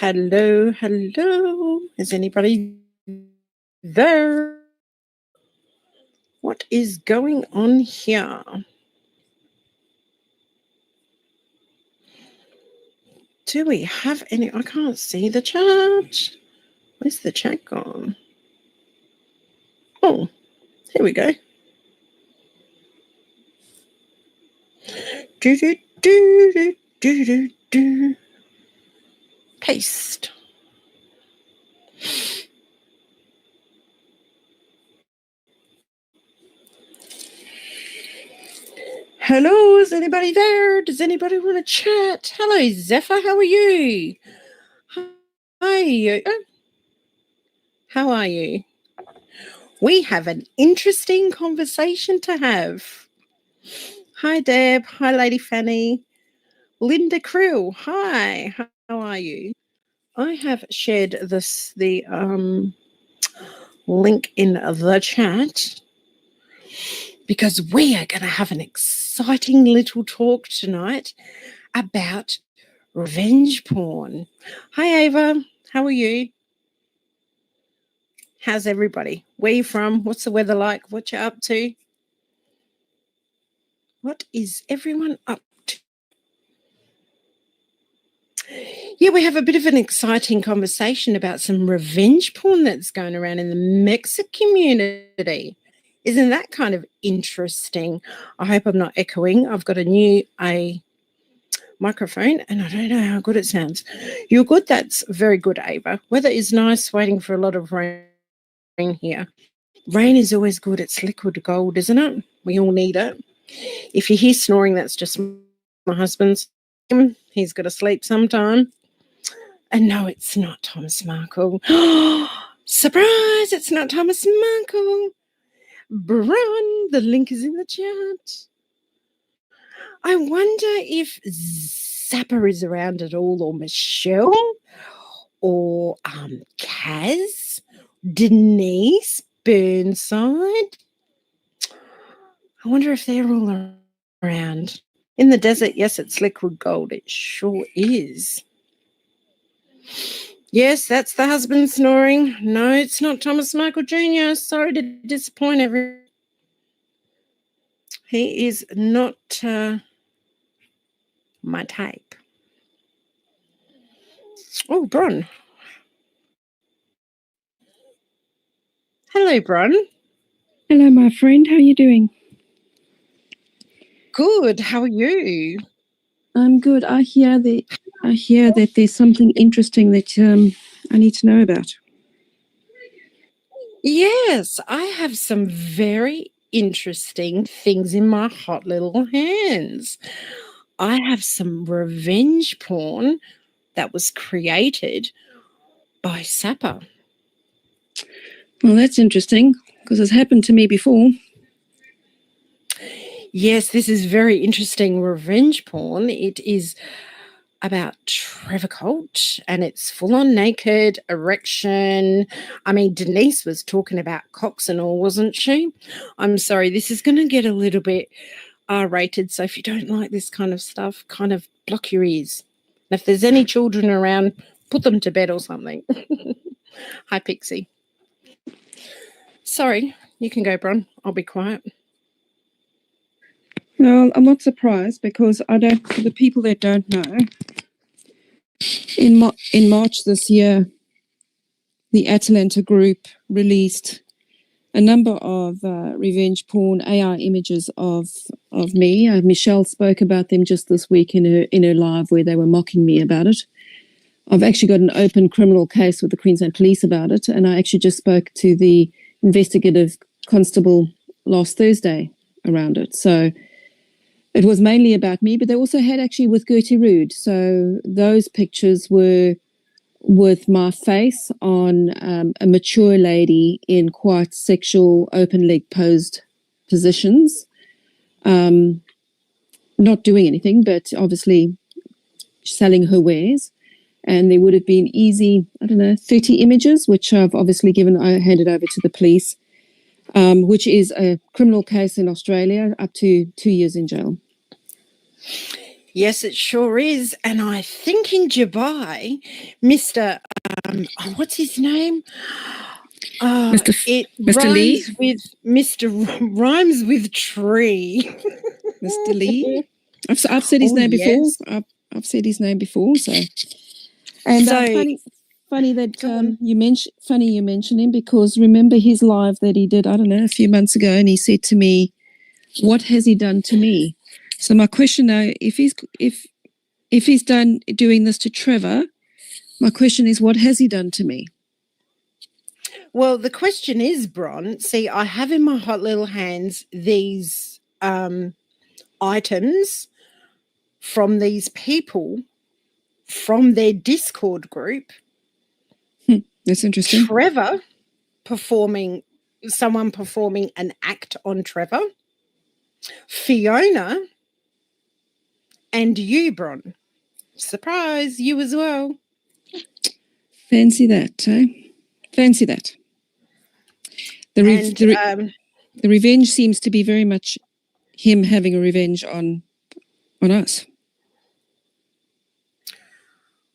Hello, hello. Is anybody there? What is going on here? Do we have any? I can't see the chat. Where's the chat gone? Oh, here we go. Do do do do do do do. Paste. Hello, is anybody there? Does anybody want to chat? Hello, Zephyr. How are you? Hi. How are you? We have an interesting conversation to have. Hi, Deb. Hi, Lady Fanny. Linda Krill. Hi. How are you? I have shared the link in the chat because we are going to have an exciting little talk tonight about revenge porn. Hi, Ava. How are you? How's everybody? Where are you from? What's the weather like? What you up to? What is everyone up to? Yeah, we have a bit of an exciting conversation about some revenge porn that's going around in the Mexican community. Isn't that kind of interesting? I hope I'm not echoing. I've got a new microphone and I don't know how good it sounds. You're good. That's very good, Ava. Weather is nice, waiting for a lot of rain here. Rain is always good. It's liquid gold, isn't it? We all need it. If you hear snoring, that's just my husband's. He's got to sleep sometime. And no, it's not Thomas Markle. Surprise! It's not Thomas Markle. Brun, the link is in the chat. I wonder if Zappa is around at all, or Michelle, or Kaz, Denise, Burnside. I wonder if they're all around. In the desert, yes, it's liquid gold. It sure is. Yes, that's the husband snoring. No, it's not Thomas Michael Jr. Sorry to disappoint everyone. He is not my type. Oh, Brun. Hello, Brun. Hello, my friend. How are you doing? Good. How are you? I'm good. I hear that there's something interesting that I need to know about. Yes, I have some very interesting things in my hot little hands. I have some revenge porn that was created by Sapper. Well, that's interesting because it's happened to me before. Yes, this is very interesting revenge porn. It is about Trevor Colt and it's full on naked, erection. I mean, Denise was talking about cocks and all, wasn't she? I'm sorry, this is going to get a little bit R-rated, so if you don't like this kind of stuff, kind of block your ears. And if there's any children around, put them to bed or something. Hi, Pixie. Sorry, you can go, Bron. I'll be quiet. Well, I'm not surprised because for the people that don't know, in March this year, the Atalanta Group released a number of revenge porn AI images of me. Michelle spoke about them just this week in her live where they were mocking me about it. I've actually got an open criminal case with the Queensland Police about it, and I actually just spoke to the investigative constable last Thursday around it. So it was mainly about me, but they also had actually with Gertie Rude. So those pictures were with my face on a mature lady in quite sexual open leg posed positions, not doing anything, but obviously selling her wares. And there would have been easy, 30 images, which I've obviously handed over to the police, which is a criminal case in Australia, up to 2 years in jail. Yes, it sure is. And I think in Dubai, Mr. What's his name? It Mr. Lee, rhymes with Mr. Rhymes with tree. Mr. Lee. I've said his Oh, name before. yes. I've said his name before. So, and So, funny that go on. you mention him, because remember his live that he did, I don't know, a few months ago, and he said to me, "What has he done to me?" So my question now, if he's done doing this to Trevor, my question is, what has he done to me? Well, the question is, Bron, see, I have in my hot little hands these items from these people from their Discord group. That's interesting. Trevor someone performing an act on Trevor, Fiona, and you, Bron. Surprise, you as well. Fancy that, eh? Fancy that. The revenge seems to be very much him having a revenge on us.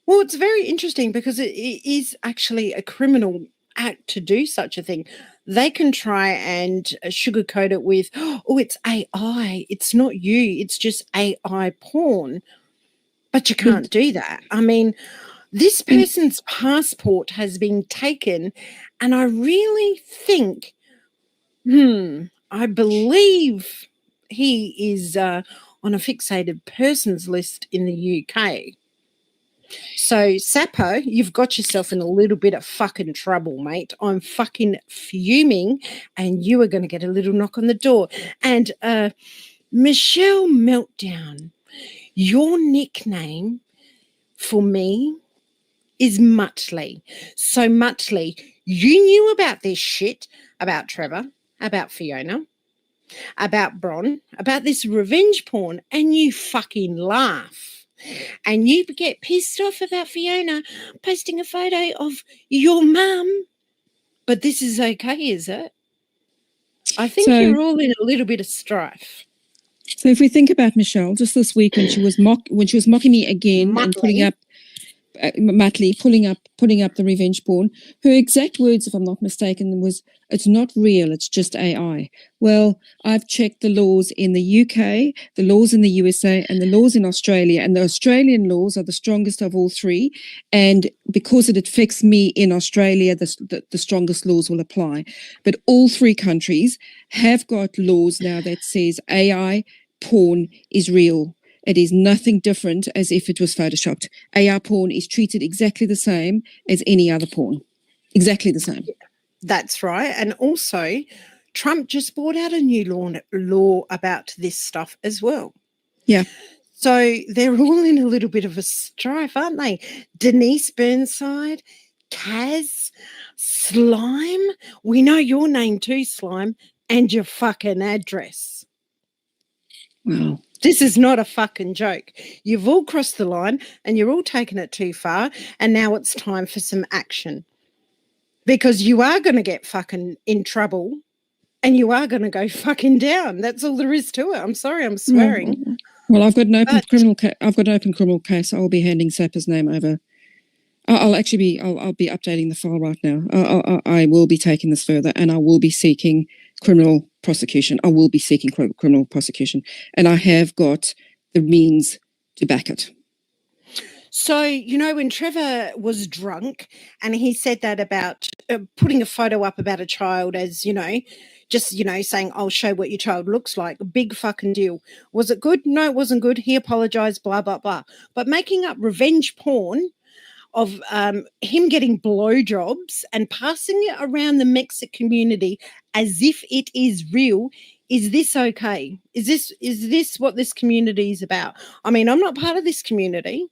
Well, it's very interesting because it is actually a criminal act to do such a thing. They can try and sugarcoat it with, oh, it's AI. It's not you. It's just AI porn. But you can't do that. I mean, this person's passport has been taken, and I really think, I believe he is on a fixated persons list in the UK. So, Sappo, you've got yourself in a little bit of fucking trouble, mate. I'm fucking fuming, and you are going to get a little knock on the door. And Michelle Meltdown, your nickname for me is Muttley. So, Muttley, you knew about this shit, about Trevor, about Fiona, about Bron, about this revenge porn, and you fucking laugh. And you get pissed off about Fiona posting a photo of your mum. But this is okay, is it? I think you're all in a little bit of strife. So if we think about Michelle, just this week when she was mocking me again and putting up Muttley, pulling up the revenge porn, her exact words, if I'm not mistaken, was, "It's not real, it's just AI." Well, I've checked the laws in the UK, the laws in the USA, and the laws in Australia, and the Australian laws are the strongest of all three. And because it affects me in Australia, the strongest laws will apply. But all three countries have got laws now that says AI porn is real. It is nothing different as if it was photoshopped. AI porn is treated exactly the same as any other porn. Exactly the same. That's right. And also, Trump just brought out a new law about this stuff as well. Yeah. So they're all in a little bit of a strife, aren't they? Denise Burnside, Kaz, Slime. We know your name too, Slime, and your fucking address. Wow. This is not a fucking joke. You've all crossed the line and you're all taking it too far, and now it's time for some action. Because you are going to get fucking in trouble and you are going to go fucking down. That's all there is to it. I'm sorry, I'm swearing. Well, I've got an open criminal case. I will be handing Sapper's name over. I'll be updating the file right now. I will be taking this further, and I will be seeking criminal prosecution. I will be seeking criminal prosecution, and I have got the means to back it. So, when Trevor was drunk and he said that about putting a photo up about a child as, just, saying, I'll show what your child looks like, big fucking deal. Was it good? No, it wasn't good. He apologized, blah, blah, blah. But making up revenge porn of him getting blowjobs and passing it around the Mexican community as if it is real, is this okay? Is this what this community is about? I mean, I'm not part of this community.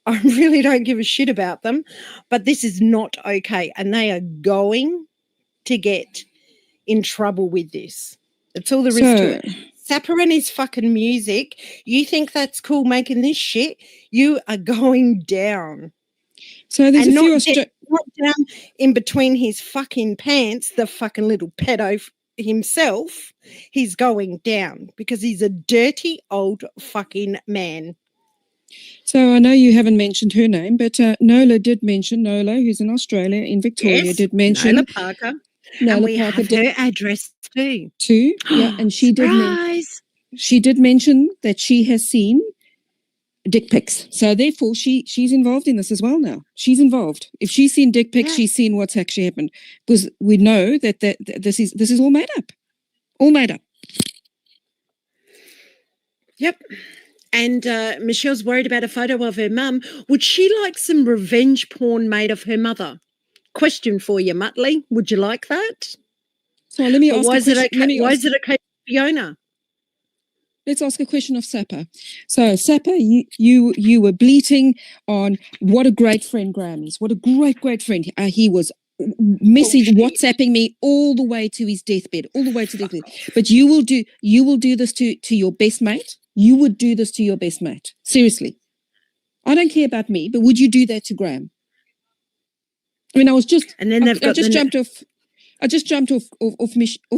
I really don't give a shit about them, but this is not okay, and they are going to get in trouble with this. That's all there is to it. Sapper and his fucking music, you think that's cool making this shit? You are going down. So there's not down in between his fucking pants, the fucking little pedo himself, he's going down because he's a dirty old fucking man. So I know you haven't mentioned her name, but Nola did mention, Nola, who's in Australia, in Victoria, Yes, did mention. Nola Parker. Nola And we Parker have her address too. too. Yeah, and she Surprise! she did mention that she has seen dick pics. So therefore she's involved in this as well now. She's involved. If she's seen dick pics, she's seen what's actually happened. Because we know that this is all made up. All made up. Yep. And Michelle's worried about a photo of her mum. Would she like some revenge porn made of her mother? Question for you, Muttley. Would you like that? So let me ask why a is question. it okay? Why is it okay, Fiona? Let's ask a question of Sapper. So Sapper, you were bleating on what a great friend Graham is. What a great friend. He was WhatsApping me all the way to his deathbed, all the way to deathbed. But you will do this to your best mate. You would do this to your best mate. Seriously. I don't care about me, but would you do that to Graham? I mean, I just jumped off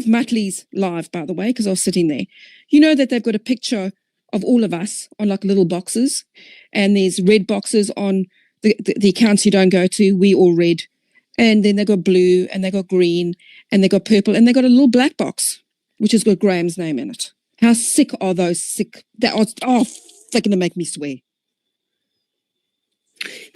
Muttley's live, by the way, because I was sitting there. You know that they've got a picture of all of us on like little boxes, and there's red boxes on the accounts you don't go to. We all red, and then they got blue, and they got green, and they got purple, and they got a little black box which has got Graham's name in it. How sick are those sick? They're going to make me swear.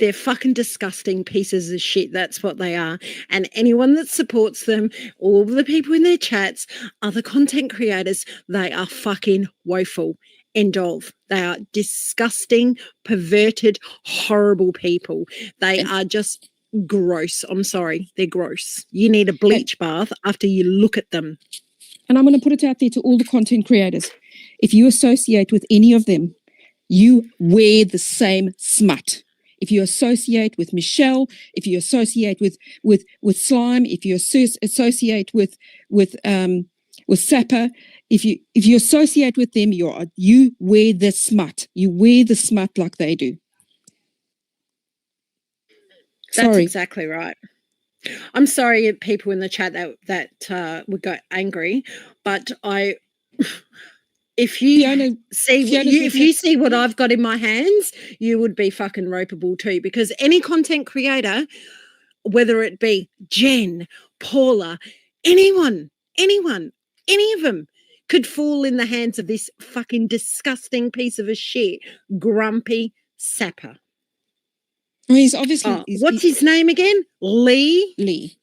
They're fucking disgusting pieces of shit. That's what they are. And anyone that supports them, all the people in their chats, other content creators, they are fucking woeful. End of. They are disgusting, perverted, horrible people. They are just gross. I'm sorry. They're gross. You need a bleach bath after you look at them. And I'm going to put it out there to all the content creators. If you associate with any of them, you wear the same smut. If you associate with Michelle, if you associate with Slime, if you associate with Sapper, if you associate with them, you wear the smut. You wear the smut like they do. That's exactly right. I'm sorry, people in the chat that would go angry, but if you see what I've got in my hands, you would be fucking ropeable too. Because any content creator, whether it be Jen, Paula, anyone, any of them, could fall in the hands of this fucking disgusting piece of a shit, grumpy Sapper. Well, he's obviously. What's his name again? Lee.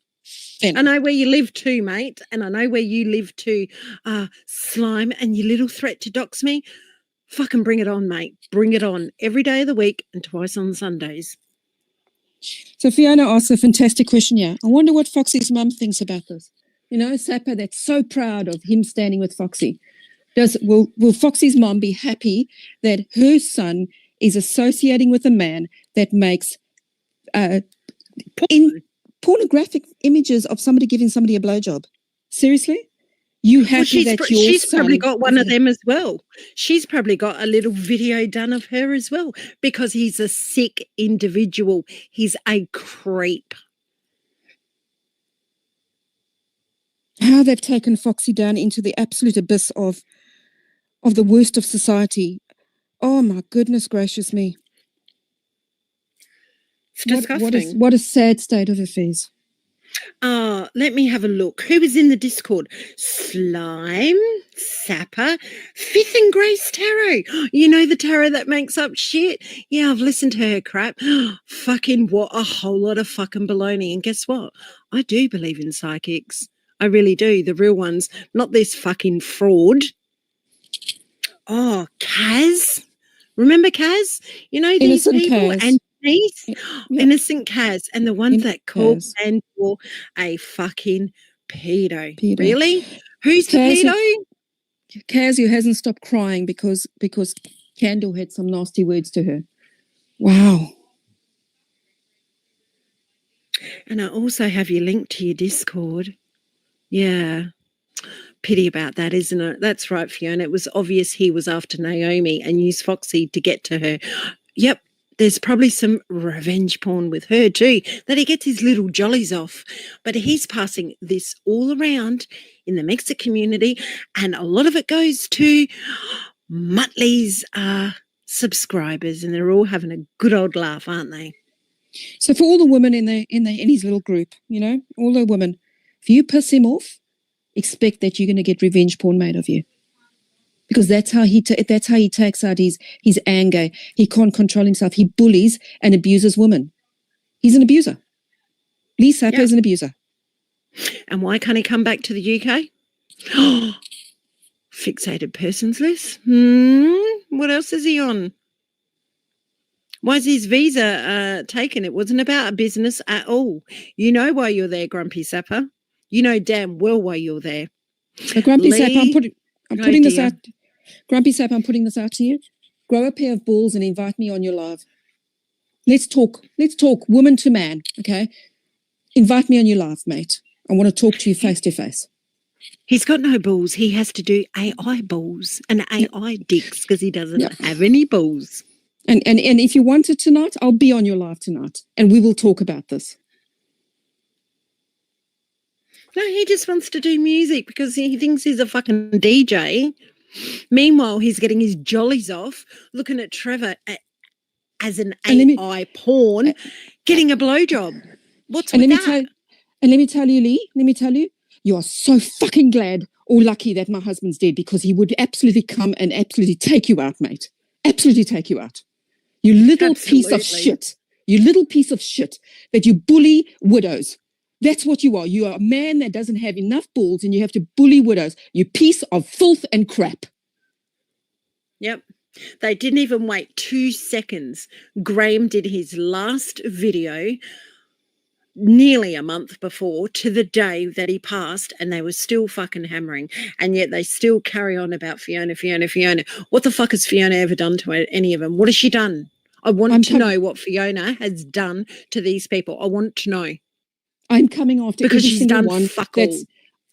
I know where you live too, mate, and I know where you live too. Slime, and your little threat to dox me. Fucking bring it on, mate. Bring it on every day of the week and twice on Sundays. So Fiona asked a fantastic question here. I wonder what Foxy's mum thinks about this. You know, Sapper, that's so proud of him standing with Foxy. Will Foxy's mom be happy that her son is associating with a man that makes pornographic images of somebody giving somebody a blowjob? Seriously? You happy that your she's son... probably got one of them as well. She's probably got a little video done of her as well, because he's a sick individual. He's a creep. How they've taken Foxy down into the absolute abyss of the worst of society. Oh my goodness gracious me. It's disgusting. What a sad state of affairs. Let me have a look. Who was in the Discord? Slime, Sapper, Fifth and Grace Tarot. You know the tarot that makes up shit? Yeah, I've listened to her crap. Fucking what a whole lot of fucking baloney. And guess what? I do believe in psychics. I really do. The real ones, not this fucking fraud. Oh, Kaz. Remember Kaz? You know these Innocent people Kaz. and these innocent Kaz, and the ones that called and for a fucking pedo. Really? Who's the pedo? Kaz, who hasn't stopped crying because Candle had some nasty words to her. Wow. And I also have you linked to your Discord. Yeah. Pity about that, isn't it? That's right, Fiona. It was obvious he was after Naomi and used Foxy to get to her. Yep. there's probably some revenge porn with her too, that he gets his little jollies off. But he's passing this all around in the Mexican community, and a lot of it goes to Muttley's subscribers, and they're all having a good old laugh, aren't they? So for all the women in his little group, all the women, if you piss him off, expect that you're going to get revenge porn made of you. Because that's how he takes out his anger. He can't control himself. He bullies and abuses women. He's an abuser. Lee Sacco is an abuser. And why can't he come back to the UK? Fixated persons list. What else is he on? Why is his visa taken? It wasn't about a business at all. You know why you're there, Grumpy Sapper. You know damn well why you're there. So Grumpy Sapper, I'm putting this out. Grumpy Sapper, I'm putting this out to you. Grow a pair of balls and invite me on your live. Let's talk woman to man, okay? Invite me on your live, mate. I want to talk to you face to face. He's got no balls. He has to do AI balls and AI dicks because he doesn't have any balls. And if you want it tonight, I'll be on your live tonight and we will talk about this. No, he just wants to do music because he thinks he's a fucking DJ. Meanwhile, he's getting his jollies off, looking at Trevor as an AI porn, getting a blowjob. What's with that? And let me tell you, Lee, you are so fucking glad or lucky that my husband's dead, because he would absolutely come and absolutely take you out, mate. Absolutely take you out. You little piece of shit. You little piece of shit that you bully widows. That's what you are. You are a man that doesn't have enough balls and you have to bully widows. You piece of filth and crap. Yep. They didn't even wait 2 seconds. Graham did his last video nearly a month before, to the day that he passed, and they were still fucking hammering. And yet they still carry on about Fiona. What the fuck has Fiona ever done to any of them? What has she done? I want to know what Fiona has done to these people. I want to know. I'm coming after because every she's single done one. Fuck all.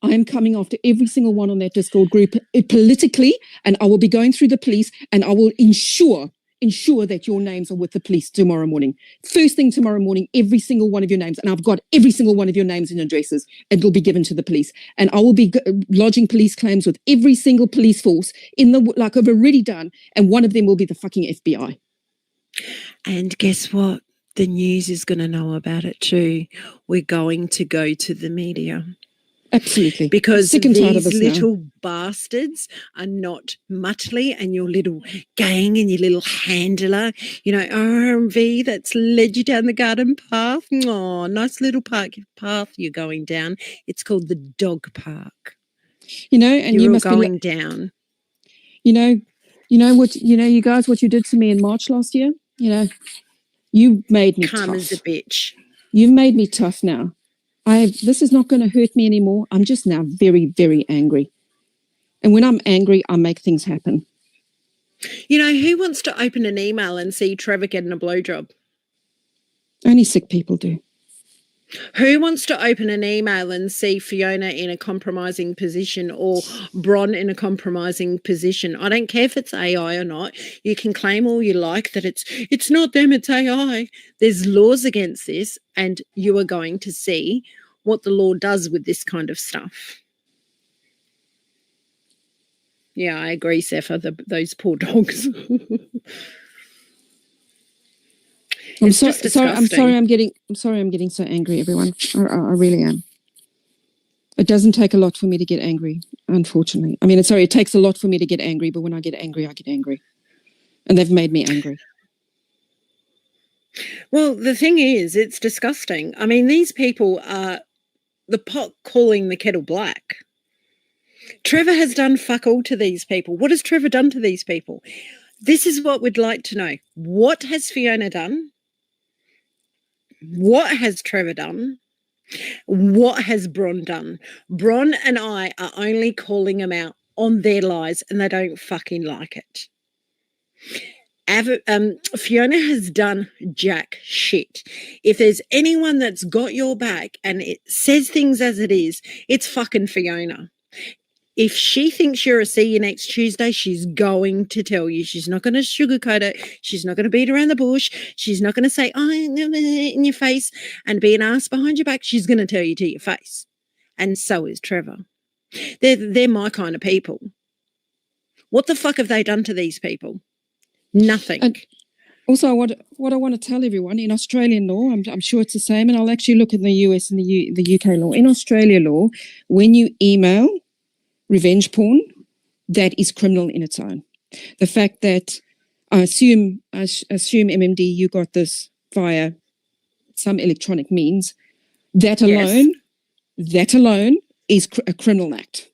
I'm coming after every single one on that Discord group politically, and I will be going through the police, and I will ensure that your names are with the police tomorrow morning. First thing tomorrow morning, every single one of your names, and I've got every single one of your names and addresses, and will be given to the police. And I will be lodging police claims with every single police force like I've already done, and one of them will be the fucking FBI. And guess what? The news is going to know about it too. We're going to go to the media. Absolutely. Because these little bastards are not Muttley and your little gang and your little handler, R&V that's led you down the garden path. Oh, nice little path you're going down. It's called the dog park. And you must going down. You guys, what you did to me in March last year, you made me calm tough. As a bitch. You've made me tough now. This is not going to hurt me anymore. I'm just now very, very angry. And when I'm angry, I make things happen. Who wants to open an email and see Trevor getting a blowjob? Only sick people do. Who wants to open an email and see Fiona in a compromising position or Brun in a compromising position? I don't care if it's AI or not. You can claim all you like that it's not them, it's AI. There's laws against this, and you are going to see what the law does with this kind of stuff. Yeah, I agree, Sepha, those poor dogs. I'm sorry. I'm getting so angry, everyone. I really am. It doesn't take a lot for me to get angry, unfortunately. I mean, it takes a lot for me to get angry, but when I get angry, I get angry. And they've made me angry. Well, the thing is, it's disgusting. I mean, these people are the pot calling the kettle black. Trevor has done fuck all to these people. What has Trevor done to these people? This is what we'd like to know. What has Fiona done? What has Trevor done? What has Brun done? Brun and I are only calling them out on their lies, and they don't fucking like it. Fiona has done jack shit. If there's anyone that's got your back and it says things as it is, it's fucking Fiona. if she thinks you're a see you next Tuesday, she's going to tell you. She's not going to sugarcoat it. She's not going to beat around the bush. She's not going to say, oh, in your face and be an ass behind your back. She's going to tell you to your face. And so is Trevor. They're my kind of people. What the fuck have they done to these people? Nothing. And also, what I want to tell everyone, in Australian law, I'm sure it's the same, and I'll actually look at the US and the UK law. In Australia law, when you email revenge porn, that is criminal in its own. The fact that I assume MMD, you got this via some electronic means, that alone is a criminal act.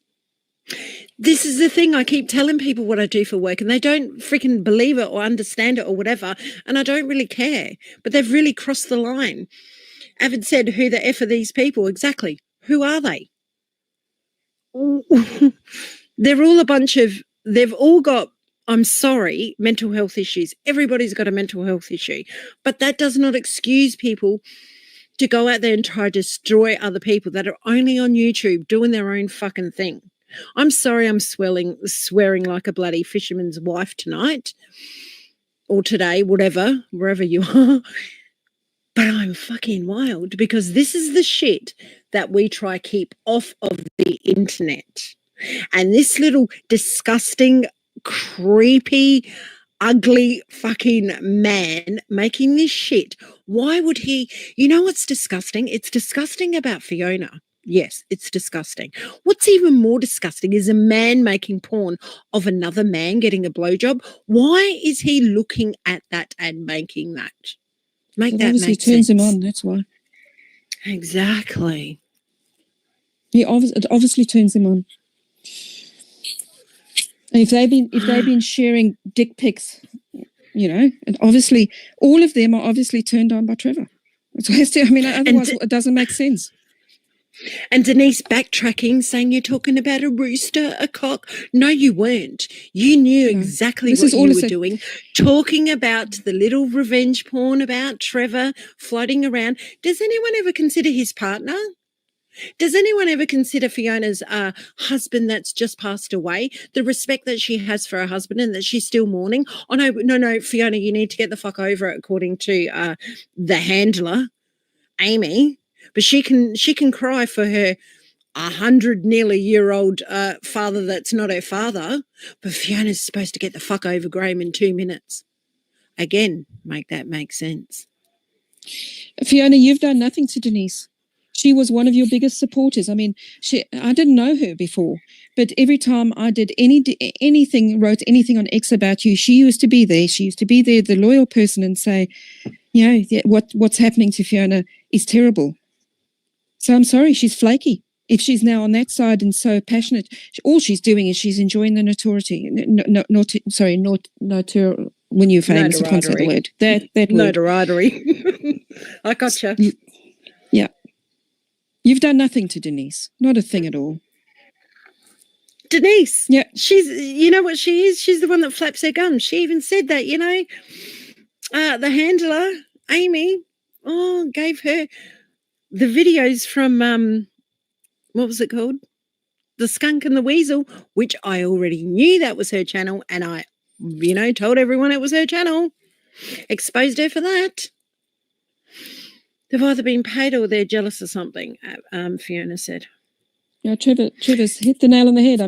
This is the thing. I keep telling people what I do for work and they don't freaking believe it or understand it or whatever. And I don't really care. But they've really crossed the line. Avid said, who the F are these people? Exactly. Who are they? They're all they've all got, I'm sorry, mental health issues. Everybody's got a mental health issue. But that does not excuse people to go out there and try to destroy other people that are only on YouTube doing their own fucking thing. I'm sorry I'm swearing like a bloody fisherman's wife tonight or today, whatever, wherever you are. But I'm fucking wild because this is the shit that we try keep off of the internet. And this little disgusting, creepy, ugly fucking man making this shit. Why would he? You know what's disgusting? It's disgusting about Fiona. Yes, it's disgusting. What's even more disgusting is a man making porn of another man getting a blowjob. Why is he looking at that and making that? Make that obviously make turns sense. him on, that's why. Exactly. It obviously turns him on. And if they've been sharing dick pics, you know, and obviously all of them are obviously turned on by Trevor. Otherwise it doesn't make sense. And Denise backtracking, saying you're talking about a rooster, a cock. No, you weren't. You knew exactly what you were doing. Talking about the little revenge porn about Trevor floating around. Does anyone ever consider his partner? Does anyone ever consider Fiona's husband that's just passed away, the respect that she has for her husband and that she's still mourning? Oh, no, Fiona, you need to get the fuck over it, according to the handler, Amy. But she can cry for her 100-nearly-year-old father that's not her father. But Fiona's supposed to get the fuck over Graham in 2 minutes. Again, make that make sense. Fiona, you've done nothing to Denise. She was one of your biggest supporters. I mean, I didn't know her before, but every time I did anything, wrote anything on X about you, she used to be there. She used to be there, the loyal person, and say, you know, what's happening to Fiona is terrible. So I'm sorry, she's flaky. If she's now on that side and so passionate, all she's doing is she's enjoing the notoriety. When you're famous, I can't say the word. That word. Notoriety. I gotcha. Yeah. You've done nothing to Denise. Not a thing at all. Denise. Yeah. She's, you know what she is? She's the one that flaps her gums. She even said that, you know. The handler, Amy, gave her the videos from, what was it called? The Skunk and the Weasel, which I already knew that was her channel, and I, you know, told everyone it was her channel. Exposed her for that. They've either been paid or they're jealous or something, Fiona said. Yeah, Trevor's hit the nail on the head. I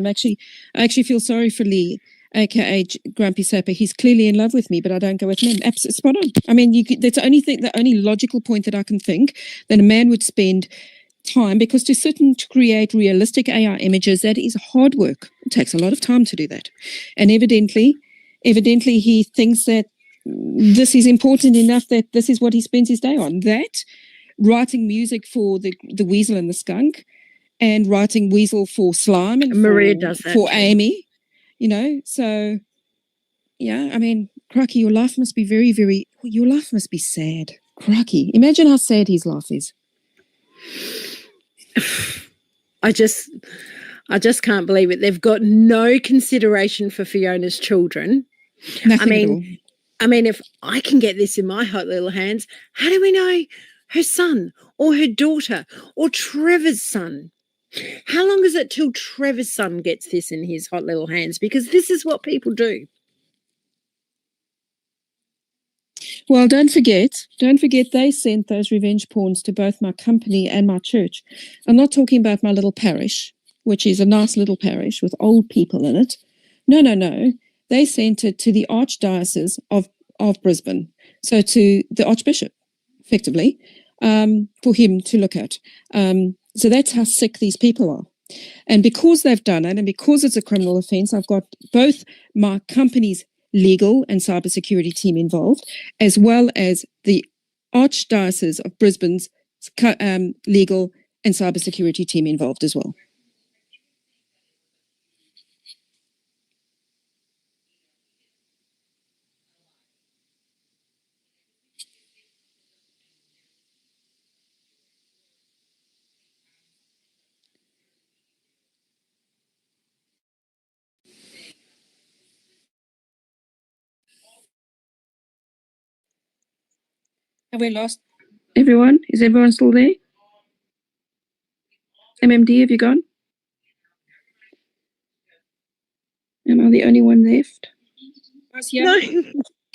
actually feel sorry for Lee, aka Grumpy Sapper. He's clearly in love with me, but I don't go with men. Absolutely spot on. I mean, that's the only logical point that I can think that a man would spend time, because to create realistic AI images, that is hard work. It takes a lot of time to do that, and evidently he thinks that this is important enough that this is what he spends his day on. That, writing music for the Weasel and the Skunk, and writing Weasel for Slime and Maria does that for too. Amy, you know. So yeah, I mean, crikey, your life must be your life must be sad. Crikey, imagine how sad his life is. I just can't believe it. They've got no consideration for Fiona's children. Nothing at all. I mean, if I can get this in my hot little hands, how do we know her son or her daughter or Trevor's son? How long is it till Trevor's son gets this in his hot little hands? Because this is what people do. Well, don't forget they sent those revenge porns to both my company and my church. I'm not talking about my little parish, which is a nice little parish with old people in it. No. They sent it to the Archdiocese of Brisbane, so to the Archbishop, effectively, for him to look at. So that's how sick these people are. And because they've done it, and because it's a criminal offence, I've got both my company's legal and cybersecurity team involved, as well as the Archdiocese of Brisbane's legal and cybersecurity team involved as well. Have we lost everyone? Is everyone still there? MMD, have you gone? Am I the only one left? No.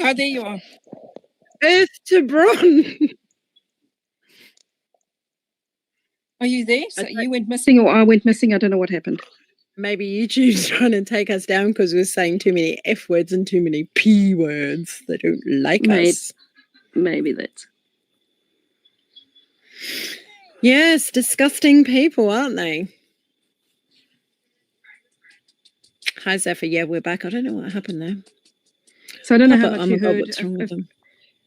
Oh, there you are. Earth to Brun. Are you there? So you went missing or I went missing? I don't know what happened. Maybe YouTube's trying to take us down because we're saying too many F words and too many P words. They don't like us. Maybe that's... Yes, disgusting people, aren't they? Hi, Zephyr. Yeah, we're back. I don't know what happened there. So I don't know how much you God, heard. what's wrong with them?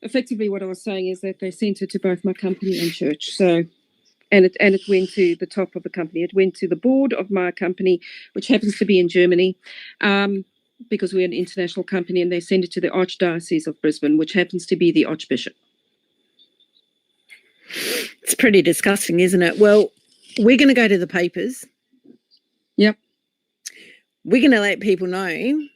Effectively, what I was saying is that they sent it to both my company and church. So, and it went to the top of the company. It went to the board of my company, which happens to be in Germany, because we're an international company, and they send it to the Archdiocese of Brisbane, which happens to be the Archbishop. It's pretty disgusting, isn't it? Well, we're going to go to the papers. Yep. We're going to let people know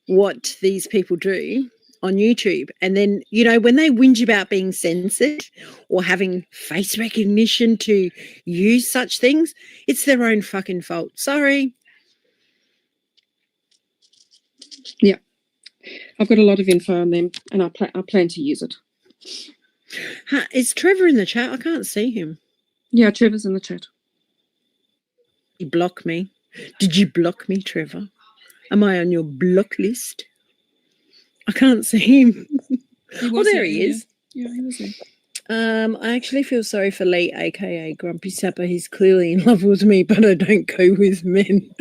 what these people do on YouTube. And then, you know, when they whinge about being censored or having face recognition to use such things, it's their own fucking fault. Sorry. Yeah. I've got a lot of info on them, and I plan to use it. Is Trevor in the chat? I can't see him. Yeah, Trevor's in the chat. He blocked me. Did you block me, Trevor? Am I on your block list? I can't see him. Oh, there he is. Yeah, he was there. I actually feel sorry for Lee, aka Grumpy Sapper. He's clearly in love with me, but I don't go with men.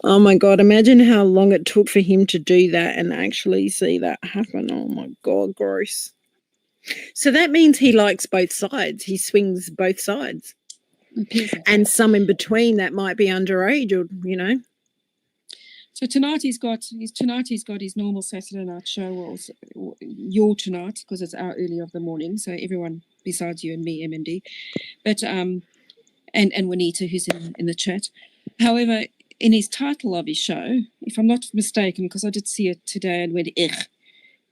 Oh my God, imagine how long it took for him to do that and actually see that happen. Oh my God, gross. So that means he likes both sides. He swings both sides. And some in between that might be underage or, you know. So tonight he's got his normal Saturday night show, or your tonight, because it's our early of the morning. So everyone besides you and me, MMD, but and Juanita, who's in the chat. However, in his title of his show, if I'm not mistaken, because I did see it today and went,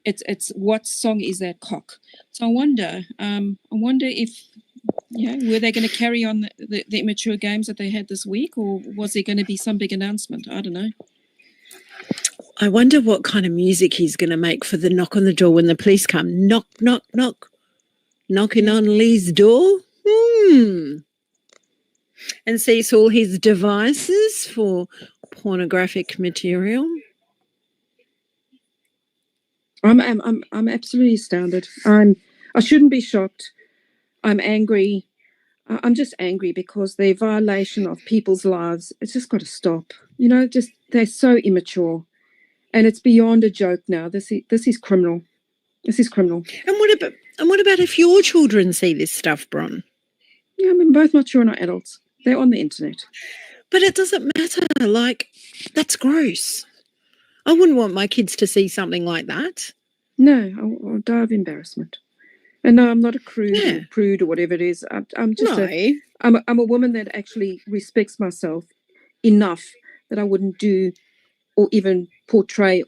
it's what song is that cock? So I wonder if, were they going to carry on the immature games that they had this week, or was there going to be some big announcement? I don't know. I wonder what kind of music he's going to make for the knock on the door when the police come. Knock, knock, knock. Knocking on Lee's door. And sees all his devices for pornographic material. I'm absolutely astounded. I shouldn't be shocked. I'm angry. I'm just angry because the violation of people's lives, it's just got to stop. You know, just they're so immature. And it's beyond a joke now. This is criminal. This is criminal. And what about if your children see this stuff, Brun? Yeah, I mean, both my children are adults. They're on the internet. But it doesn't matter. Like, that's gross. I wouldn't want my kids to see something like that. No, I'll die of embarrassment. And no, I'm not a prude or whatever it is. I'm just I'm a woman that actually respects myself enough that I wouldn't do or even portray.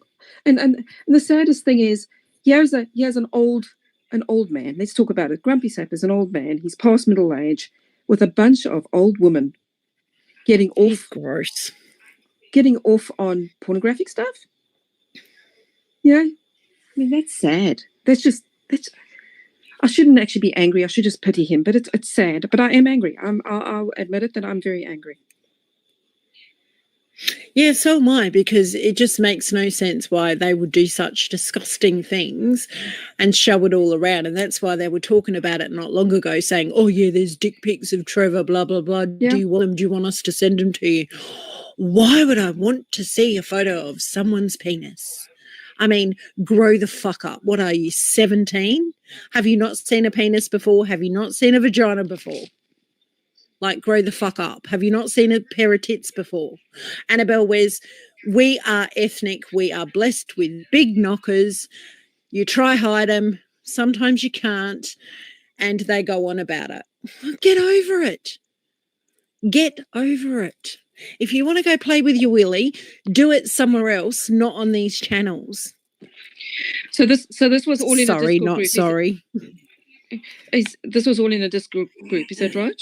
And the saddest thing is, here's an old man. Let's talk about it. Grumpy Sap is an old man. He's past middle age, with a bunch of old women getting He's off gross. on pornographic stuff. Yeah, I mean, that's sad. That's I shouldn't actually be angry. I should just pity him, but it's sad. But I am angry. I'll admit it that I'm very angry. Yeah, so am I, because it just makes no sense why they would do such disgusting things and show it all around. And that's why they were talking about it not long ago, saying, oh, yeah, there's dick pics of Trevor, blah, blah, blah. Yeah. Do you want them? Do you want us to send them to you? Why would I want to see a photo of someone's penis? I mean, grow the fuck up. What are you, 17? Have you not seen a penis before? Have you not seen a vagina before? Like, grow the fuck up. Have you not seen a pair of tits before? Annabelle wears, we are ethnic. We are blessed with big knockers. You try hide them. Sometimes you can't. And they go on about it. Get over it. Get over it. If you want to go play with your willy, do it somewhere else, not on these channels. So this was all in a Discord Sorry, group. not sorry. This was all in a Discord group. Is that right?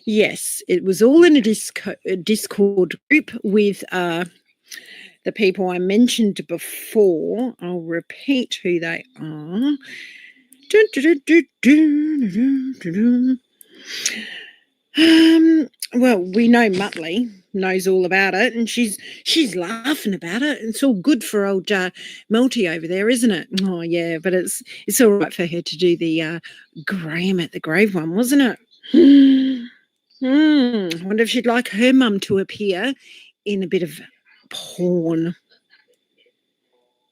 Yes, it was all in a Discord group with the people I mentioned before. I'll repeat who they are. Well, we know Muttley knows all about it, and she's laughing about it. It's all good for old Melty over there, isn't it? Oh yeah, but it's all right for her to do the Graham at the grave one, wasn't it? I wonder if she'd like her mum to appear in a bit of porn.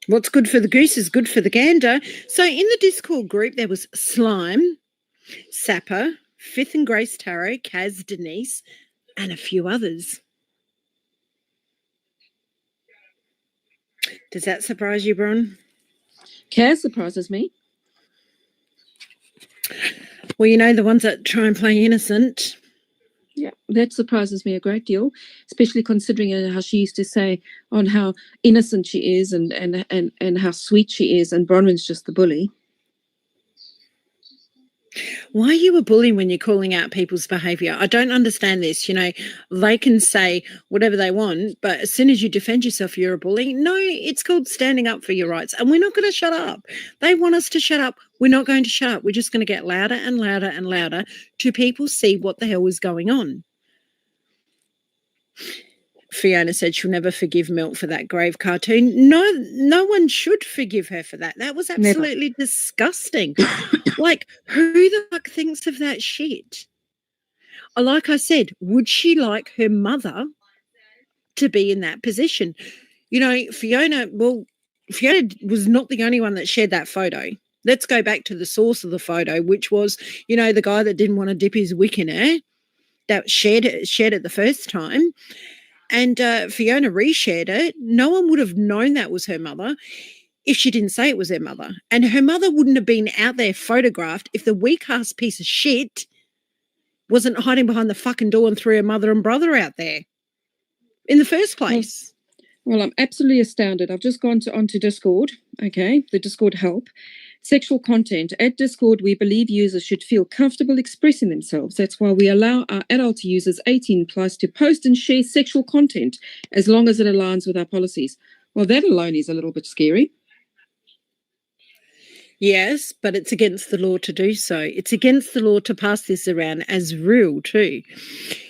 What's good for the goose is good for the gander. So in the Discord group, there was Slime, Sapper, Fifth and Grace Tarot, Kaz, Denise, and a few others. Does that surprise you, Brun? Kaz surprises me. Well, you know, the ones that try and play innocent. Yeah, that surprises me a great deal, especially considering how she used to say on how innocent she is and how sweet she is, and Bronwyn's just the bully. Why are you a bully when you're calling out people's behaviour? I don't understand this. You know, they can say whatever they want, but as soon as you defend yourself, you're a bully. No, it's called standing up for your rights, and we're not going to shut up. They want us to shut up. We're not going to shut up. We're just going to get louder and louder and louder till people see what the hell is going on. Fiona said she'll never forgive Milt for that grave cartoon. No one should forgive her for that. That was absolutely disgusting. Like, who the fuck thinks of that shit? Like I said, would she like her mother to be in that position? You know, Fiona was not the only one that shared that photo. Let's go back to the source of the photo, which was, you know, the guy that didn't want to dip his wick in her, that shared it the first time. And Fiona reshared it. No one would have known that was her mother if she didn't say it was her mother. And her mother wouldn't have been out there photographed if the weak-ass piece of shit wasn't hiding behind the fucking door and threw her mother and brother out there in the first place. Well, I'm absolutely astounded. I've just gone onto Discord, okay, the Discord help. Sexual content. At Discord, we believe users should feel comfortable expressing themselves. That's why we allow our adult users 18 plus to post and share sexual content as long as it aligns with our policies. Well, that alone is a little bit scary. Yes, but it's against the law to do so. It's against the law to pass this around as real too.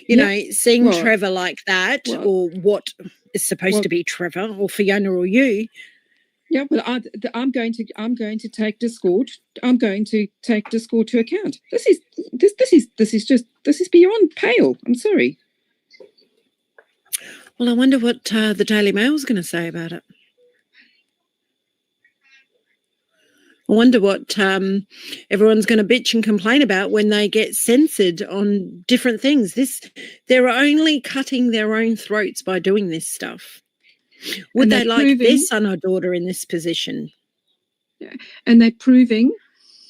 You know, seeing Trevor like that, or what is supposed to be Trevor or Fiona or you. Yeah, well, I'm going to take Discord. I'm going to take Discord to account. This is beyond pale. I'm sorry. Well, I wonder what the Daily Mail is going to say about it. I wonder what everyone's going to bitch and complain about when they get censored on different things. They're only cutting their own throats by doing this stuff. Would they like their son or daughter in this position? Yeah. And they're proving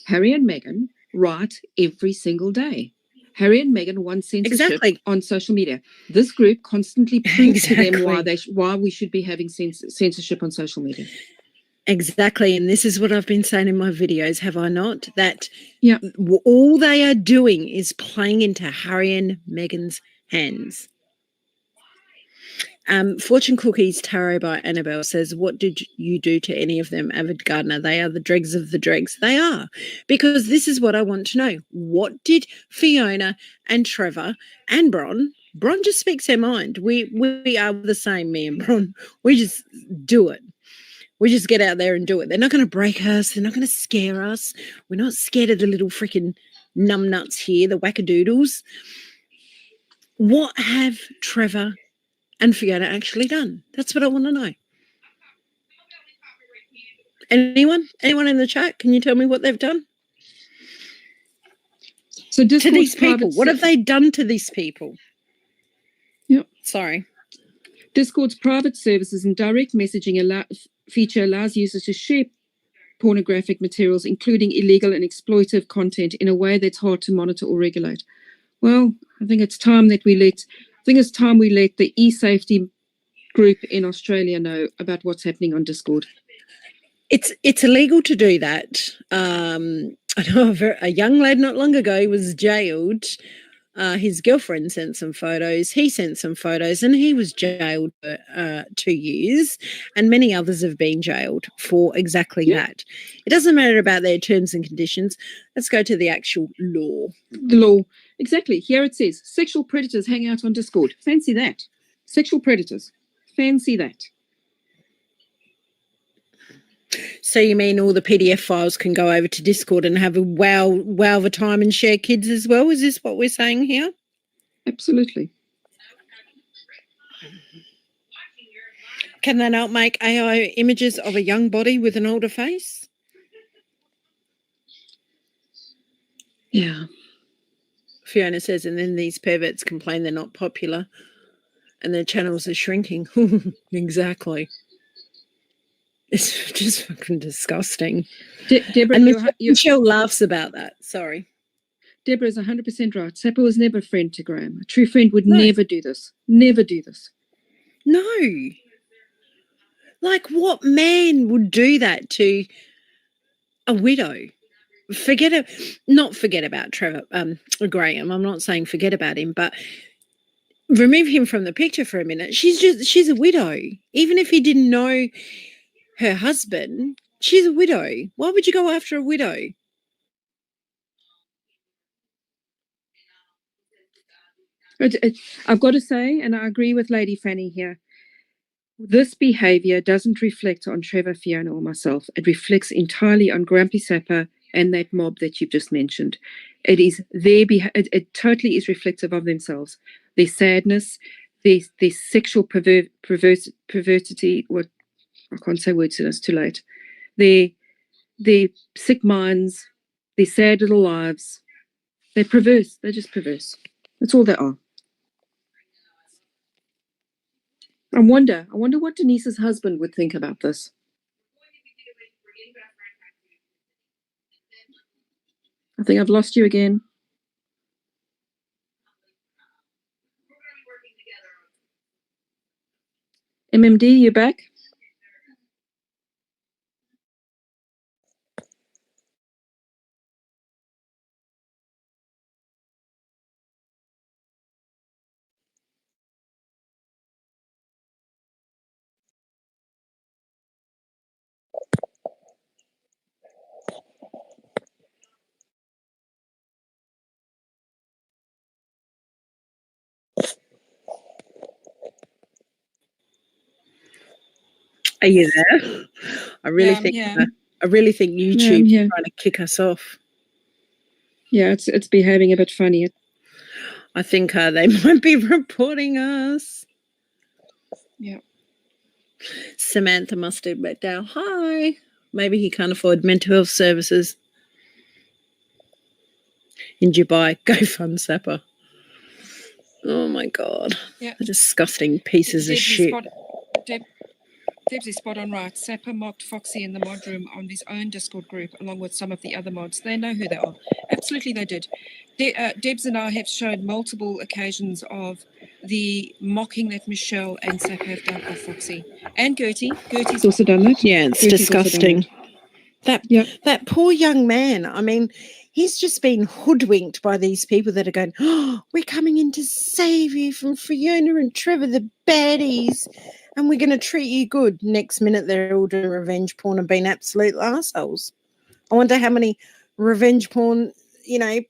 Harry and Meghan right every single day. Harry and Meghan want censorship on social media. This group constantly proves to them why we should be having censorship on social media. Exactly. And this is what I've been saying in my videos, have I not? That Yeah. all they are doing is playing into Harry and Meghan's hands. Fortune Cookies Tarot by Annabelle says, what did you do to any of them, avid gardener? They are the dregs of the dregs. They are. Because this is what I want to know. What did Fiona and Trevor and Brun just speaks her mind. We are the same, me and Brun. We just do it. We just get out there and do it. They're not going to break us. They're not going to scare us. We're not scared of the little freaking numbnuts here, the wackadoodles. What have Trevor and Fiona actually done? That's what I want to know. Anyone in the chat? Can you tell me what they've done? So to these people, what have they done to these people? Yeah. Sorry. Discord's private services and direct messaging feature allows users to share pornographic materials, including illegal and exploitive content, in a way that's hard to monitor or regulate. Well, I think it's time we let the e-safety group in Australia know about what's happening on Discord. It's illegal to do that. I know a young lad not long ago was jailed. His girlfriend sent some photos. He sent some photos, and he was jailed for 2 years. And many others have been jailed for exactly that. It doesn't matter about their terms and conditions. Let's go to the actual law. The law, exactly. Here it says sexual predators hang out on Discord. Fancy that. Sexual predators. Fancy that. So you mean all the PDF files can go over to Discord and have a wow of a time and share kids as well? Is this what we're saying here? Absolutely. Can they not make AI images of a young body with an older face? Yeah. Fiona says, and then these perverts complain they're not popular and their channels are shrinking. Exactly. It's just fucking disgusting. Deborah, and Michelle laughs about that. Sorry. Deborah is 100% right. Sapper was never a friend to Graham. A true friend would never do this. Never do this. No. Like, what man would do that to a widow? Not forget about Trevor, Graham. I'm not saying forget about him, but remove him from the picture for a minute. She's a widow. Even if he didn't know her husband, she's a widow. Why would you go after a widow? I've got to say, and I agree with Lady Fanny here, this behaviour doesn't reflect on Trevor, Fiona, or myself. It reflects entirely on Grumpy Sapper and that mob that you've just mentioned. It is it totally is reflective of themselves, their sadness, their sexual perversity. What I can't say words, it's too late. Their sick minds, their sad little lives. They're perverse. They're just perverse. That's all they are. I wonder what Denise's husband would think about this. I think I've lost you again. MMD, you back? Are you there? I really think YouTube's trying to kick us off. Yeah, it's behaving a bit funny. I think they might be reporting us. Yeah. Samantha must have met down. Hi. Maybe he can't afford mental health services in Dubai. Go fund Sapper. Oh my God. Yeah. The disgusting pieces of shit. Deb's spot on right. Sapper mocked Foxy in the mod room on his own Discord group, along with some of the other mods. They know who they are. Absolutely, they did. Debs and I have shown multiple occasions of the mocking that Michelle and Sapper have done of Foxy. And Gertie. Gertie's also done that. Yeah, it's Gertie's also done disgusting. That poor young man. I mean, he's just been hoodwinked by these people that are going, oh, we're coming in to save you from Fiona and Trevor, the baddies, and we're going to treat you good. Next minute, they're all doing revenge porn and being absolute arseholes. I wonder how many revenge porn,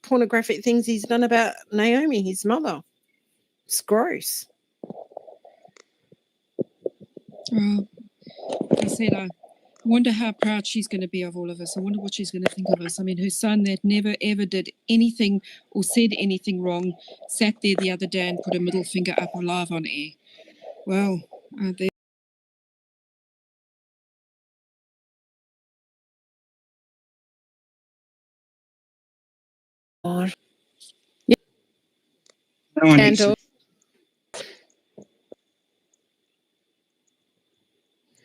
pornographic things he's done about Naomi, his mother. It's gross. I said, I wonder how proud she's going to be of all of us. I wonder what she's going to think of us. I mean, her son that never, ever did anything or said anything wrong sat there the other day and put a middle finger up live on air. Well, they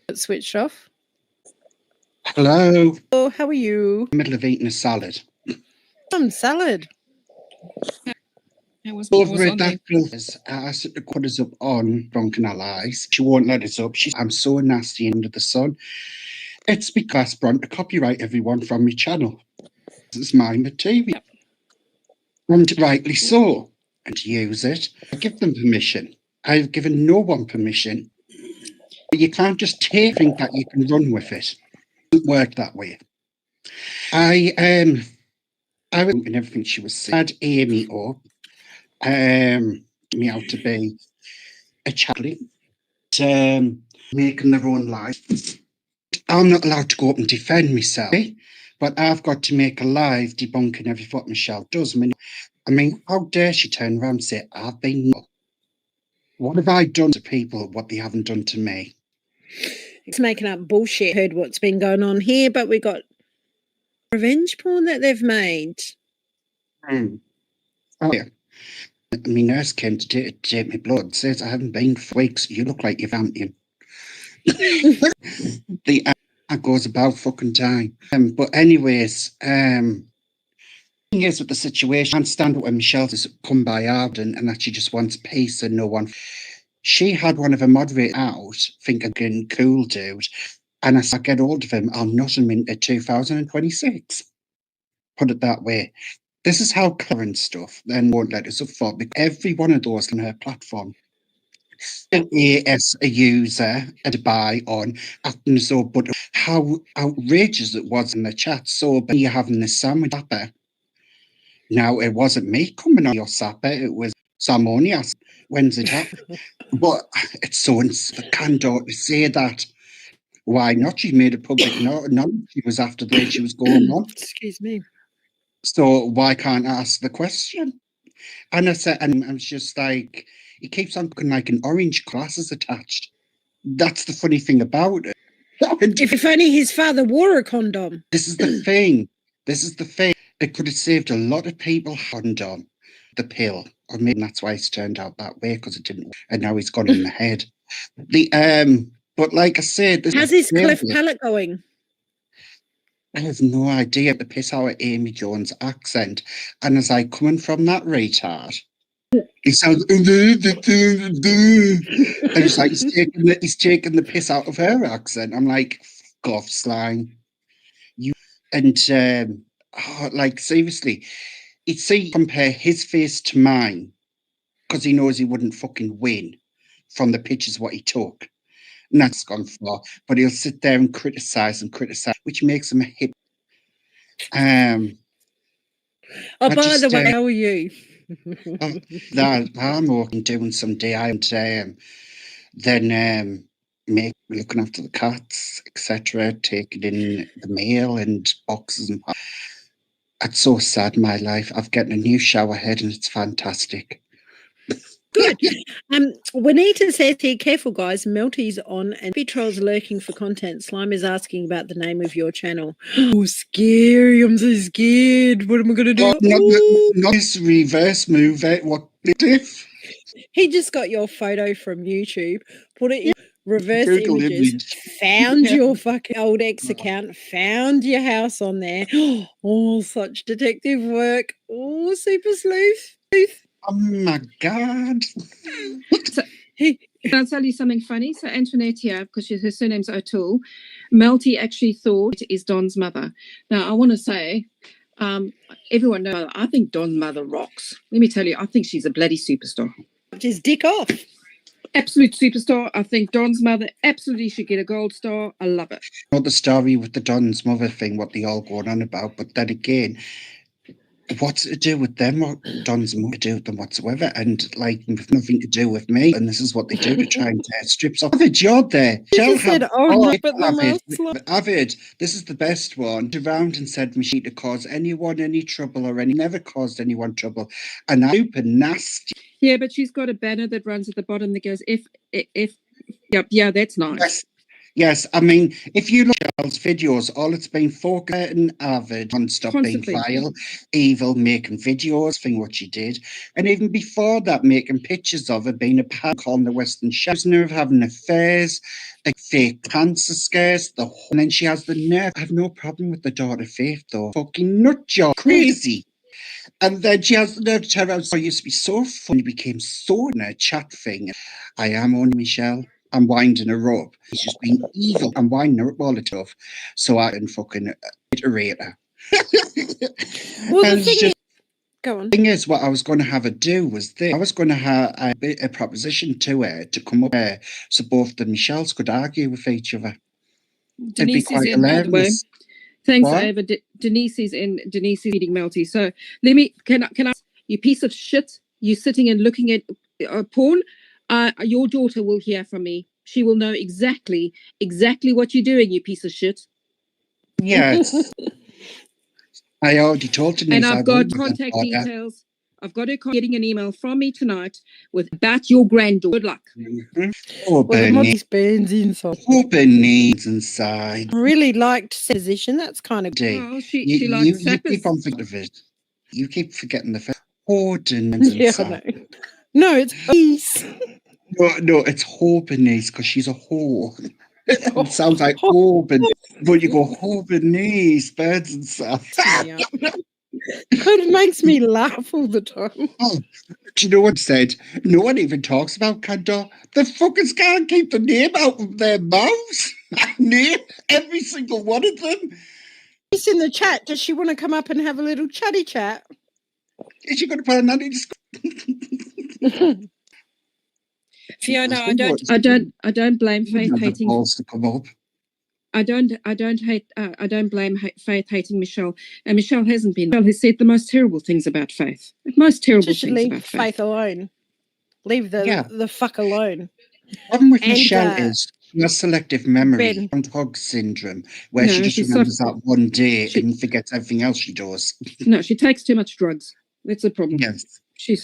And switched off. Hello. Oh, how are you? Middle of eating a salad. Some salad. It was Over on at that place, I asked her to put us up on Drunken Allies. She won't let us up. I'm so nasty under the sun. It's because Brun to copyright everyone from my channel. This is my material. And rightly so. And to use it, I give them permission. I've given no one permission. You can't just take think that you can run with it. It doesn't work that way. I was in everything she was saying. I had Amy up. Me out to be a Charlie, making their own life. I'm not allowed to go up and defend myself, but I've got to make a live debunking every what Michelle does. I mean, how dare she turn around and say, I've been... What have I done to people what they haven't done to me? It's making up bullshit. Heard what's been going on here, but we got revenge porn that they've made. Oh, yeah. My nurse came to take my blood, says I haven't been for weeks. You look like you're vamping. That goes about fucking time. But anyways, thing is with the situation, I can't stand it when Michelle has come by Arden and that she just wants peace and no one. She had one of her moderators out, thinking cool dude, and I said, get hold of him, I'll nut him into 2026. Put it that way. This is how current stuff then won't let us up for, because every one of those on her platform, as a user and buy on acting so, but how outrageous it was in the chat. So, but you're having this sandwich sapper. Now, it wasn't me coming on your sapper, it was Salmonias. When's it up? But it's so the candor to say that. Why not? She made a public knowledge. She was after the way she was going on. Excuse me. So why can't I ask the question? And I said, and I'm just like, he keeps on looking like an orange glasses attached. That's the funny thing about it. If only his father wore a condom. This is the thing. This is the thing. It could have saved a lot of people condom, the pill. Or maybe that's why it's turned out that way, because it didn't. And now he's gone in the head. But like I said, how's his cleft palate going? I have no idea the piss out of Amy Jones' accent. And as I coming from that retard, he sounds and it's like he's taking the piss out of her accent. I'm like, fuck off, slime. You and like seriously, he'd see compare his face to mine because he knows he wouldn't fucking win from the pictures what he took. And that's gone far. But he'll sit there and criticize, which makes him a hip. Oh, by the way, how are you? That I'm working doing some DI and then looking after the cats, etc., taking in the mail and boxes and it's so sad, my life. I've gotten a new shower head and it's fantastic. Good. Juanita says here, careful guys, Melty's on and trolls lurking for content. Slime is asking about the name of your channel. Oh, scary. I'm so scared. What am I going to do? Not this reverse move. What if? He just got your photo from YouTube, put it in reverse images, found your fucking old ex account, found your house on there. Oh, such detective work. Oh, super sleuth. Oh my God. Can I tell you something funny? So Antoinette here, because her surname's O'Toole, Melty actually thought is Don's mother. Now, I want to say, everyone knows, I think Don's mother rocks. Let me tell you, I think she's a bloody superstar. His dick off. Absolute superstar. I think Don's mother absolutely should get a gold star. I love it. Not the story with the Don's mother thing, what they all going on about, but then again, what's it to do with them? What Don's mother to do with them whatsoever? And like, with nothing to do with me. And this is what they do to try and tear strips off. Avid, you're there. She just said, no, but the Avid, this is the best one. Around and said she to cause anyone any trouble or any never caused anyone trouble. And I'm super nasty. Yeah, but she's got a banner that runs at the bottom that goes, if, yeah, that's nice. Yes, I mean, if you look at Michelle's videos, all it's been focusing Avid on stop being vile, evil, making videos, thing what she did. And even before that, making pictures of her being a pal, calling the Western Showers, of having affairs, like fake cancer scares, and then she has the nerve. I have no problem with the daughter Faith, though. Fucking nut job, crazy. And then she has the nerve to turn around. So I used to be so funny, became so in a chat thing. I am only Michelle. I'm winding her up. She's just being evil. I'm winding her up all the time. So I can fucking iterate her. Well, the thing is, go on. The thing is, what I was going to have her do was this. I was going to have a proposition to her to come up there so both the Michelles could argue with each other. Denise is in, by the way. Thanks, Ava. Denise is feeding Melty. So can I, you piece of shit, you sitting and looking at porn, your daughter will hear from me. She will know exactly what you're doing, you piece of shit. Yes. I already told Denise. And I've got contact details. I've got her getting an email from me tonight about your granddaughter. Good luck. Mm-hmm. Oh, Bernice burns inside. Oh, Bernice inside. I really liked position. That's kind of good. Oh, she likes you keep on forgetting of it. You keep forgetting the fact. Horden inside. No, it's Bernice. No, it's Bernice because she's a whore. It sounds like Horben, but you go Bernice, birds and stuff. Yeah. It makes me laugh all the time. Oh, do you know what said? No one even talks about Candor. The fuckers can't keep the name out of their mouths. Name every single one of them. She's in the chat. Does she want to come up and have a little chatty chat? Is she going to put an anti-discussion? Fiona, I don't blame Faith hating. To come up. I don't blame Faith hating Michelle. And Michelle hasn't been. Michelle has said the most terrible things about Faith. Things leave about Faith alone. Leave the fuck alone. The problem with Michelle is she has selective memory, Groundhog syndrome, where she just remembers that one day and forgets everything else she does. No, she takes too much drugs. That's the problem. Yes. She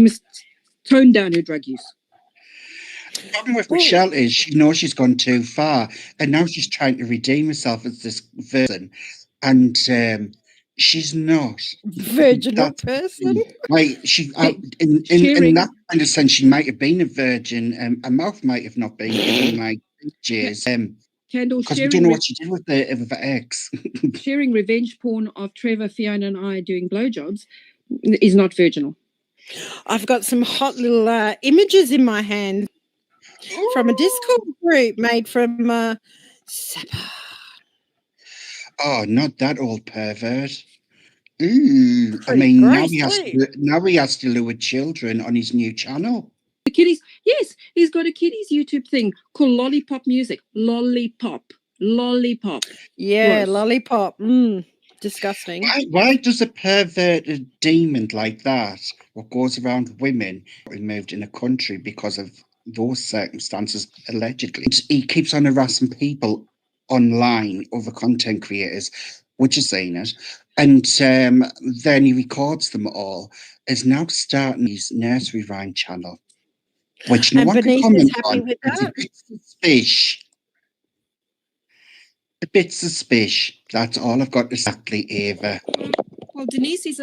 must tone down her drug use. The problem with Michelle is she knows she's gone too far, and now she's trying to redeem herself as this virgin, and she's not virginal person. Like she, in that kind of sense, she might have been a virgin. Her mouth might have not been given like years. Because we don't know what she did with her ex. Sharing revenge porn of Trevor, Fiona, and I doing blowjobs is not virginal. I've got some hot little images in my hand from a Discord group made from Sapper. Oh, not that old pervert. Ooh, I mean, now he has to lure children on his new channel. The kiddies, yes, he's got a kiddies YouTube thing called Lollipop Music. Lollipop. Yeah, gross. Lollipop. Disgusting. Why does a perverted demon like that, what goes around women, removed in a country because of those circumstances, allegedly? He keeps on harassing people online, other content creators, which is saying it, and then he records them all, is now starting his nursery rhyme channel, which no one can comment on. It's a bit suspicious. A bit suspicious. That's all I've got to say, Ava. Well, Denise is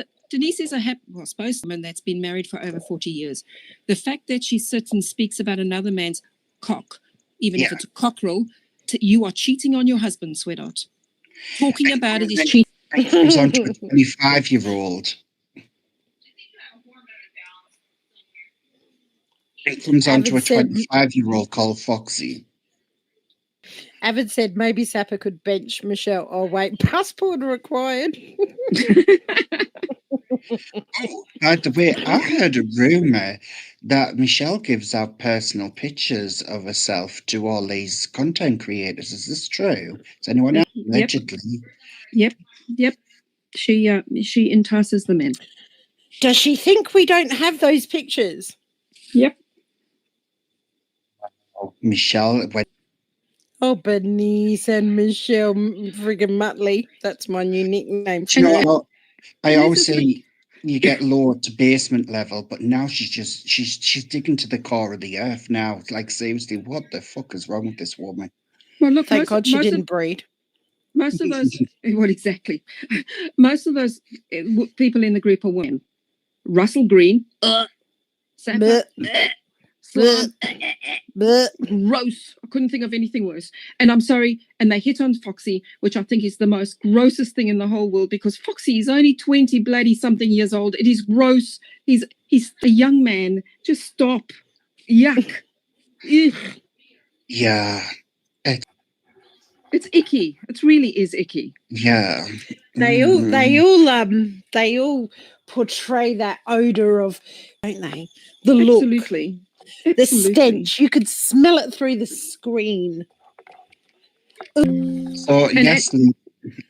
a happy, well, supposed woman that's been married for over 40 years. The fact that she sits and speaks about another man's cock, even if it's a cockerel, you are cheating on your husband, sweetheart. Talking about it is cheating. He's on to a 25-year-old. It comes on to a Avid said, 25-year-old called Foxy. Avid said maybe Sapper could bench Michelle. Oh, wait, passport required. Oh, by the way, I heard a rumor that Michelle gives out personal pictures of herself to all these content creators. Is this true? Is anyone else Yep. allegedly? Yep. She entices them in. Does she think we don't have those pictures? Yep. Oh, Michelle went. Oh, Bernice and Michelle friggin' Muttley. That's my new nickname. Do you know what? I And always this is say you get lower to basement level, but now she's digging to the core of the earth now. Like seriously, what the fuck is wrong with this woman? Well, look, Thank God she didn't breed. most of those, well, exactly. Most of those people in the group are women. Russell Green, Sapper, Slime, gross. I couldn't think of anything worse. And I'm sorry, and they hit on Foxy, which I think is the most grossest thing in the whole world, because Foxy is only 20 bloody something years old. It is gross. He's a young man. Just stop. Yuck. Ugh. Yeah, It's icky. It really is icky. yeah. They all portray that odor of, don't they? The look, Absolutely. the stench. You could smell it through the screen. So And yes, And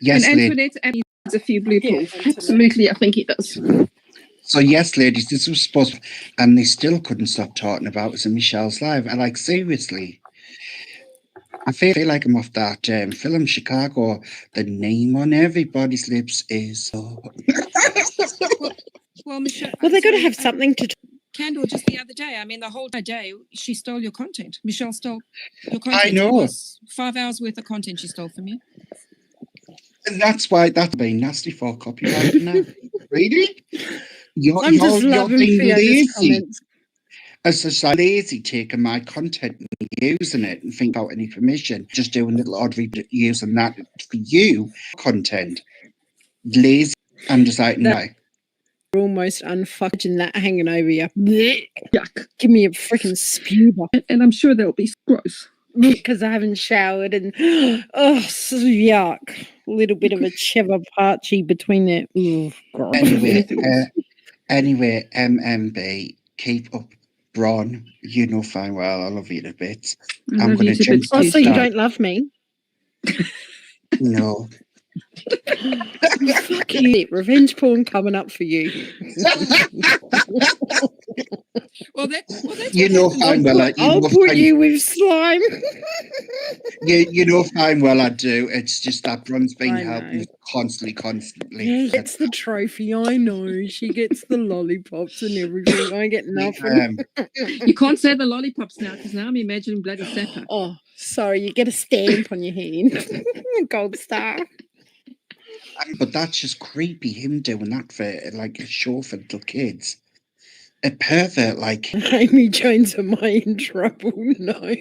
lady. Antoinette adds a few blue Yeah, pills. Antoinette. Absolutely, I think he does. So yes, ladies, this was supposed, and they still couldn't stop talking about it in Michelle's live. And like seriously, I feel like I'm off that film Chicago. The name on everybody's lips is. Well, Michelle. Well, they've got to have something to. Candle just the other day. I mean, the whole day she stole your content. Michelle stole your content. I know. It was 5 hours worth of content she stole from you. And that's why that's being nasty for copyright now. Really? I'm just loving being Fiona's lazy. comments. As just like lazy taking my content and using it and think about any permission, just doing little odd using that for you content. Lazy. I'm just like, no. You're almost unfucking that hanging over you. Yuck. Give me a freaking spuber. And I'm sure they'll be gross. Because I haven't showered and oh, so yuck. A little bit of a cheddar parchy between there. Ooh, God. Anyway, MMB, keep up, Brun. You know fine well I love you to bits. I'm going to jump. Oh, so you don't love me? No. Fuck you. Revenge porn coming up for you. Well, that's you know fine well. I'll put you with slime. You know fine well I do. It's just that Brun's been I helping know. constantly. Yeah, gets the trophy. I know. She gets the lollipops and everything. I get nothing. You can't say the lollipops now, because now I'm imagining bloody Sapper. Oh, sorry. You get a stamp on your hand. A gold star. But that's just creepy, him doing that for like a show for little kids. A pervert like Amy Jones, am I in trouble? No.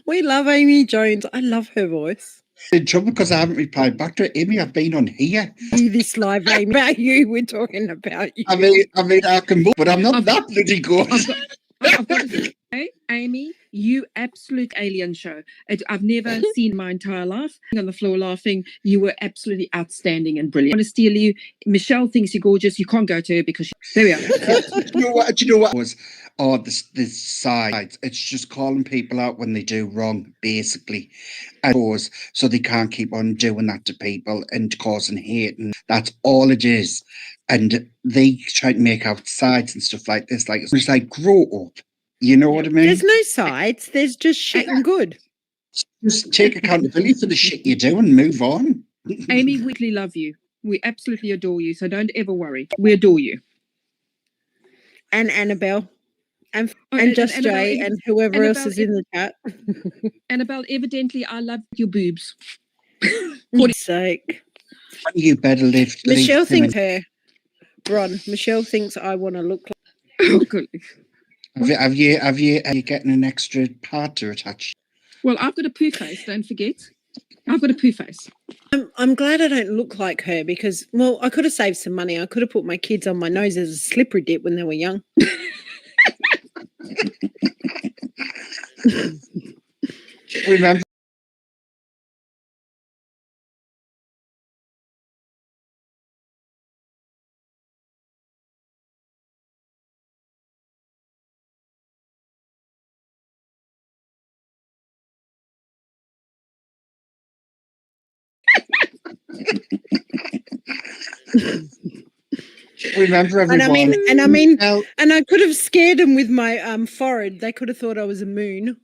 We love Amy Jones. I love her voice. in trouble because I haven't replied back to it. Amy, I've been on here. This live, Amy. About you, we're talking about you. I mean, I can move, but I'm not that bloody good. I've got to say, Amy, you absolute alien show. I've never seen my entire life on the floor laughing. You were absolutely outstanding and brilliant. I want to steal you. Michelle thinks you're gorgeous. You can't go to her because there we are. Do you know what was? Oh, the sides. It's just calling people out when they do wrong, basically. And so they can't keep on doing that to people and causing hate. And that's all it is. And they try to make out sides and stuff like this. Like, it's like, grow up. You know what I mean? There's no sides. There's just shit and good. Just take accountability for the shit you do and move on. Amy, we really love you. We absolutely adore you. So don't ever worry. We adore you. And Annabelle. And and Just Annabelle, Jay and whoever else Annabelle, is in the chat. Annabelle, evidently I love your boobs. For sake. You better live. Michelle thinks her. Brun, Michelle thinks I want to look like. Oh, good. Are you getting an extra part to attach? Well, I've got a poo face, don't forget. I've got a poo face. I'm glad I don't look like her because, well, I could have saved some money. I could have put my kids on my nose as a slippery dip when they were young. Remember remember And I everyone. mean, Michelle, and I could have scared them with my forehead. They could have thought I was a moon.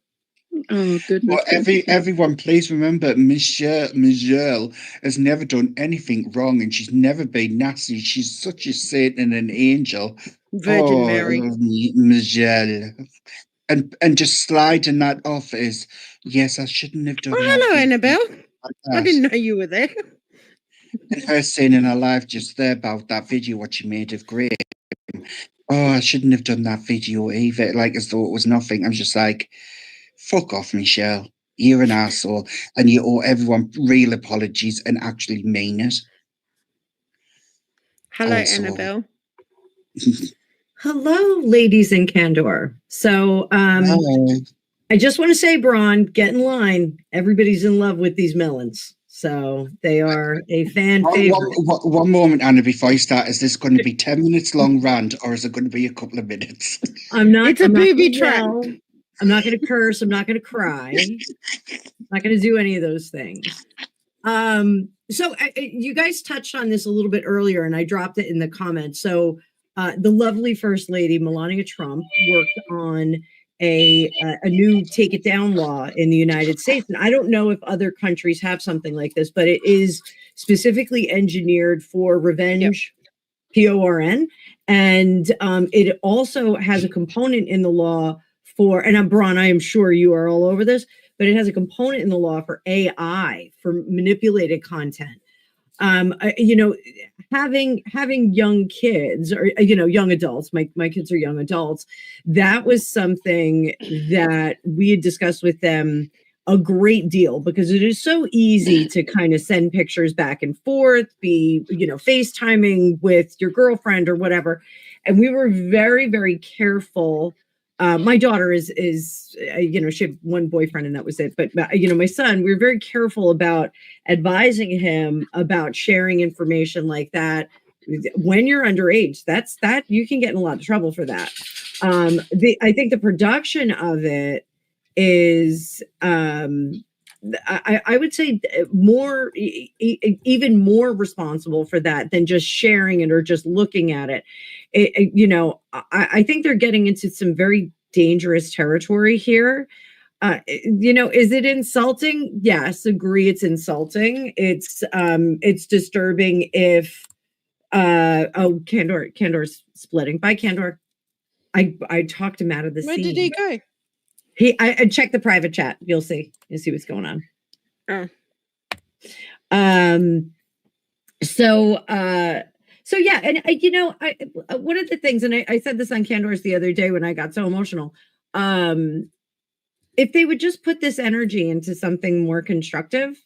Oh, goodness. but everyone, please remember, Michelle has never done anything wrong, and she's never been nasty. She's such a saint and an angel. Virgin Oh, I Mary. love me, Michelle. And just sliding that off is, yes, I shouldn't have done Oh, that. hello, video Annabelle. like I that. didn't know you were there. And her saying in her life just there about that video, what she made of Graham. Oh, I shouldn't have done that video either. Like as though it was nothing. I'm just like, fuck off, Michelle. You're an asshole, and you owe everyone real apologies and actually mean it. Hello, Also, Annabelle. Hello, ladies in Candor. So I just want to say, Brun, get in line. Everybody's in love with these melons. So they are a fan favorite. one moment, Anna, before I start, is this going to be 10 minutes long rant or is it going to be a couple of minutes? I'm not. It's a I'm not booby gonna trap. yell. I'm not going to curse. I'm not going to cry. I'm not going to do any of those things. So you guys touched on this a little bit earlier, and I dropped it in the comments. So the lovely First Lady Melania Trump worked on a new take it down law in the United States, and I don't know if other countries have something like this, but it is specifically engineered for revenge. PORN, and it also has a component in the law for, and I'm Brun, I am sure you are all over this, but it has a component in the law for AI, for manipulated content. You know, having young kids or young adults. My kids are young adults. That was something that we had discussed with them a great deal because it is so easy to kind of send pictures back and forth, be FaceTiming with your girlfriend or whatever, and we were very, very careful. My daughter is she had one boyfriend and that was it. But my son, we were very careful about advising him about sharing information like that when you're underage. That you can get in a lot of trouble for that. I think the production of it is I would say more even more responsible for that than just sharing it or just looking at it. I think they're getting into some very dangerous territory here. Is it insulting? Yes, agree it's insulting. It's disturbing if Candor's splitting. Bye, Candor. I talked him out of the Where scene. did he go? I checked the private chat. You'll see what's going on. Oh. So yeah, and one of the things, and I said this on Candor's the other day when I got so emotional. If they would just put this energy into something more constructive,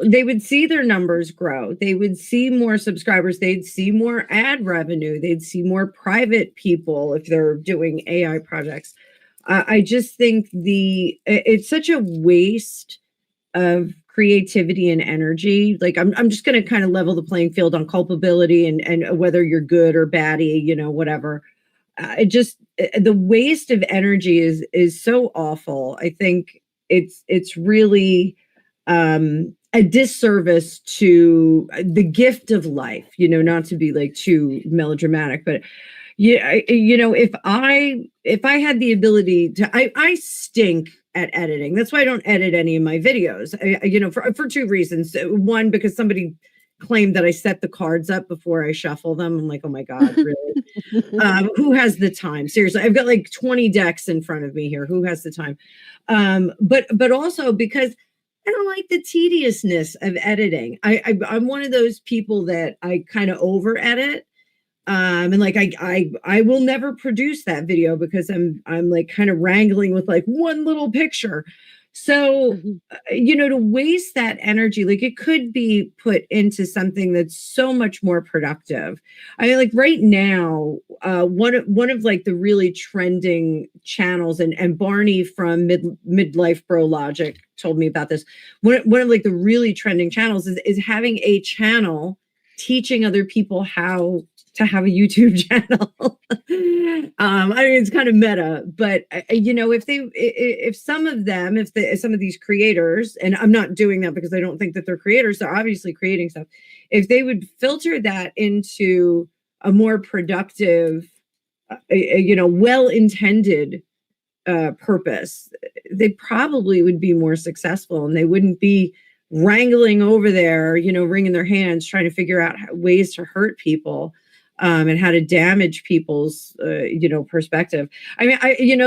they would see their numbers grow. They would see more subscribers. They'd see more ad revenue. They'd see more private people if they're doing AI projects. I just think it's such a waste of creativity and energy. Like I'm just going to kind of level the playing field on culpability and whether you're good or baddie, whatever. The waste of energy is so awful. I think it's really a disservice to the gift of life, not to be like too melodramatic, but if I had the ability to, I stink at editing. That's why I don't edit any of my videos, for two reasons. One, because somebody claimed that I set the cards up before I shuffle them. I'm like, oh my God, really? Who has the time? Seriously, I've got like 20 decks in front of me here. Who has the time? But also because I don't like the tediousness of editing. I'm one of those people that I kind of over edit. And like I will never produce that video because I'm like kind of wrangling with like one little picture. So, to waste that energy, like it could be put into something that's so much more productive. I mean, like right now, one of like the really trending channels, and Barney from Midlife Bro Logic told me about this. One of like the really trending channels is having a channel teaching other people how to have a YouTube channel. I mean, it's kind of meta, but if some of them, if some of these creators, and I'm not doing that because I don't think that they're creators, they're obviously creating stuff. If they would filter that into a more productive, well-intended purpose, they probably would be more successful, and they wouldn't be wrangling over there, wringing their hands, trying to figure out ways to hurt people. And how to damage people's, perspective. I mean,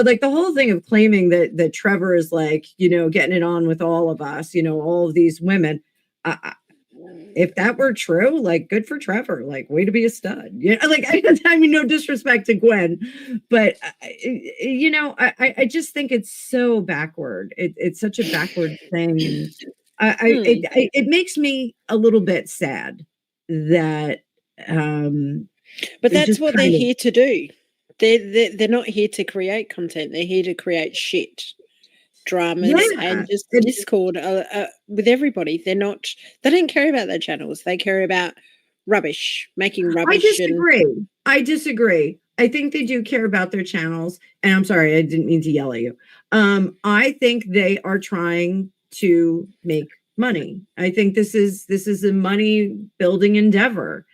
like the whole thing of claiming that Trevor is like, getting it on with all of us, all of these women. If that were true, like, good for Trevor. Like, way to be a stud. Like, I mean, no disrespect to Gwen, but I just think it's so backward. It's such a backward thing, and it makes me a little bit sad that. But that's what they're here to do. They're not here to create content. They're here to create shit, dramas, and just discord with everybody. They don't care about their channels. They care about rubbish, making rubbish. I disagree. I think they do care about their channels. And I'm sorry, I didn't mean to yell at you. I think they are trying to make money. I think this is a money building endeavor.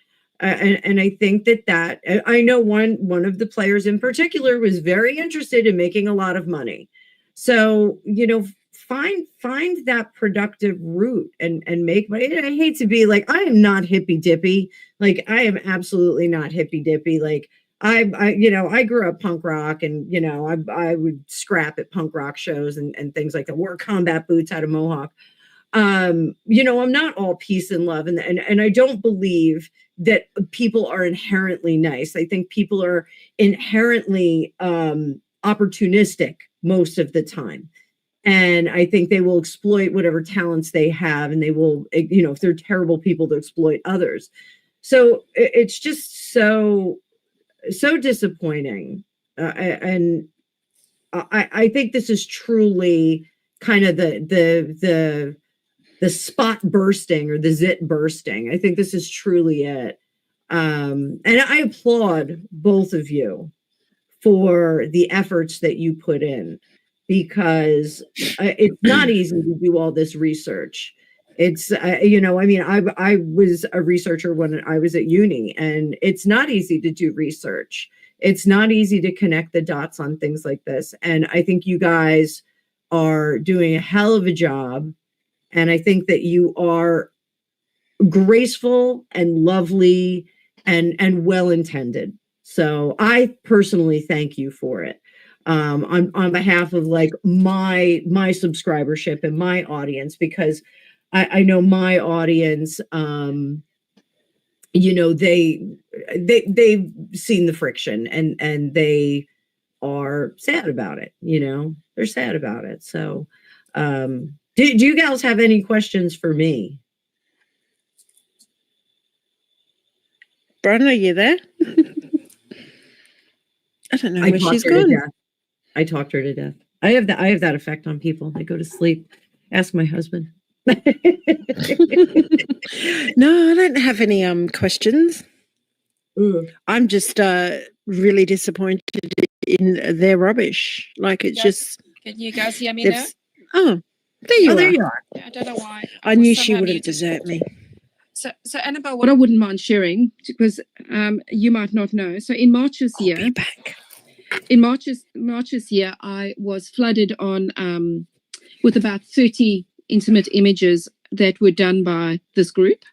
And I think that I know one of the players in particular was very interested in making a lot of money. So, find that productive route and make money. I hate to be like, I am not hippy dippy. Like, I am absolutely not hippy dippy. Like, I grew up punk rock, and, I would scrap at punk rock shows and things like that, wore combat boots out of Mohawk. I'm not all peace and love. And I don't believe that people are inherently nice. I think people are inherently opportunistic most of the time. And I think they will exploit whatever talents they have, and they will, if they're terrible people, to exploit others. So it's just so disappointing. And I think this is truly kind of the spot bursting, or the zit bursting. I think this is truly it. And I applaud both of you for the efforts that you put in, because it's not easy to do all this research. It's, I was a researcher when I was at uni, and it's not easy to do research. It's not easy to connect the dots on things like this. And I think you guys are doing a hell of a job. And I think that you are graceful and lovely and well-intended. So I personally thank you for it. On behalf of like my subscribership and my audience, because I know my audience, they've seen the friction, and they are sad about it. They're sad about it. So, do you gals have any questions for me? Brun, are you there? I don't know where she's gone. I talked her to death. I have that effect on people. They go to sleep. Ask my husband. No, I don't have any questions. I'm just really disappointed in their rubbish. Like, it's just. Can you guys hear me now? Oh, there you are. There you are. Yeah, I don't know why. I knew she wouldn't desert me. So Annabelle, what I wouldn't mind sharing, because you might not know. So in March this year, I'll be back. In March this year, I was flooded on with about 30 intimate images that were done by this group.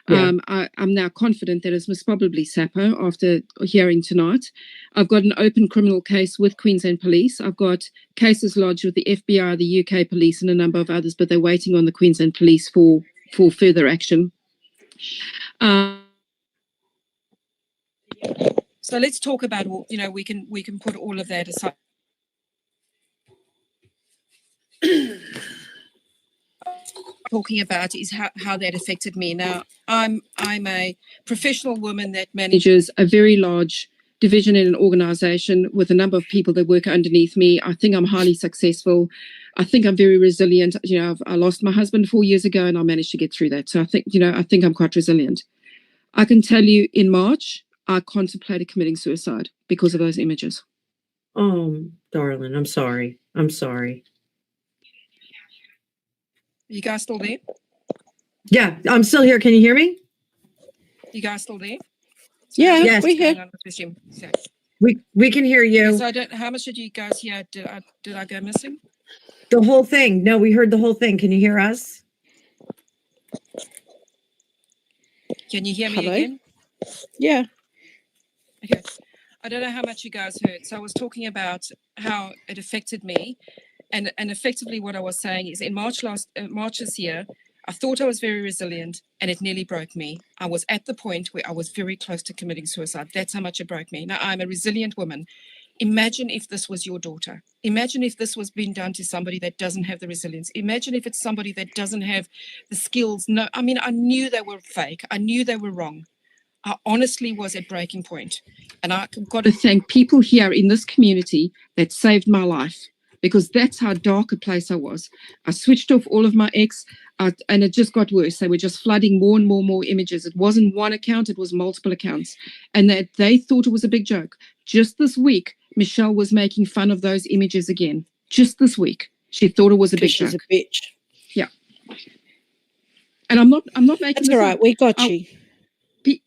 Yeah. I'm now confident that it was probably Sapo after hearing tonight. I've got an open criminal case with Queensland Police. I've got cases lodged with the FBI, the UK Police, and a number of others, but they're waiting on the Queensland Police for further action. So let's talk about, we can put all of that aside. talking about is how that affected me. Now, I'm a professional woman that manages a very large division in an organization with a number of people that work underneath me. I think I'm highly successful. I think I'm very resilient. You know, I lost my husband 4 years ago and I managed to get through that. So I think I'm quite resilient. I can tell you in March, I contemplated committing suicide because of those images. Oh, darling, I'm sorry. I'm sorry. You guys still there? Yeah, I'm still here. Can you hear me? You guys still there? Yeah, Yes. we're here. So, We can hear you. so I don't. How much did you guys hear? Did I go missing? The whole thing. No, we heard the whole thing. Can you hear us? Can you hear me Hello? again? Yeah. Okay. I don't know how much you guys heard. So I was talking about how it affected me, and effectively what I was saying is in March this year, I thought I was very resilient, and it nearly broke me. I was at the point where I was very close to committing suicide. That's how much it broke me. Now I'm a resilient woman. Imagine if this was your daughter. Imagine if this was being done to somebody that doesn't have the resilience. Imagine if it's somebody that doesn't have the skills. No, I mean, I knew they were fake. I knew they were wrong. I honestly was at breaking point. And I've got to thank people here in this community that saved my life, because that's how dark a place I was. I switched off all of my ex, and it just got worse. They were just flooding more and more images. It wasn't one account, it was multiple accounts. And that they thought it was a big joke. Just this week, Michelle was making fun of those images again. Just this week. She thought it was a big She's joke. a bitch. Yeah. And I'm not making That's this all right. up. We got you.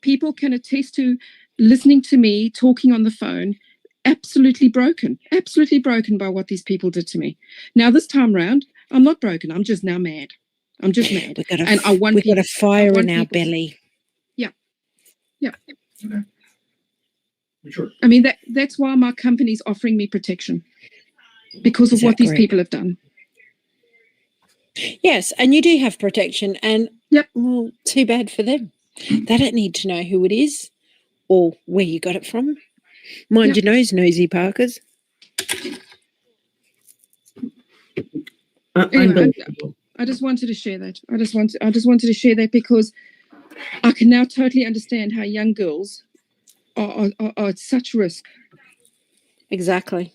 People can attest to listening to me talking on the phone, absolutely broken by what these people did to me. Now, this time round, I'm not broken. I'm just now mad. I'm just mad. We got a, and I want we got people, a fire in our people to- belly. Yeah. Okay. Sure. I mean, that's why my company's offering me protection, because of Is that what these correct? people have done. Yes, and you do have protection. And, Yep. well, too bad for them. They don't need to know who it is or where you got it from. Mind Yep. your nose, nosy Parkers. Anyway, I just wanted to share that. I just wanted to share that because I can now totally understand how young girls are at such risk. Exactly.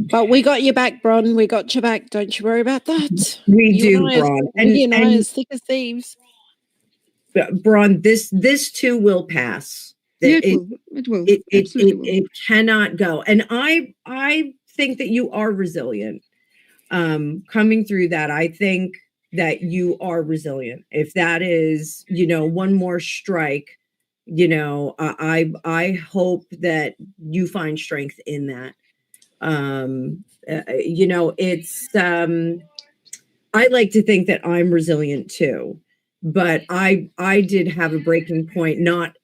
But we got your back, Brun. We got your back. Don't you worry about that. We You do, and I are- Brun. you and I are And as thick as thieves. Brun, this too will pass. Yeah, it will. Absolutely will. It cannot go. And I think that you are resilient. Coming through that, I think that you are resilient. If that is, one more strike, I hope that you find strength in that. It's I like to think that I'm resilient too, but I did have a breaking point, not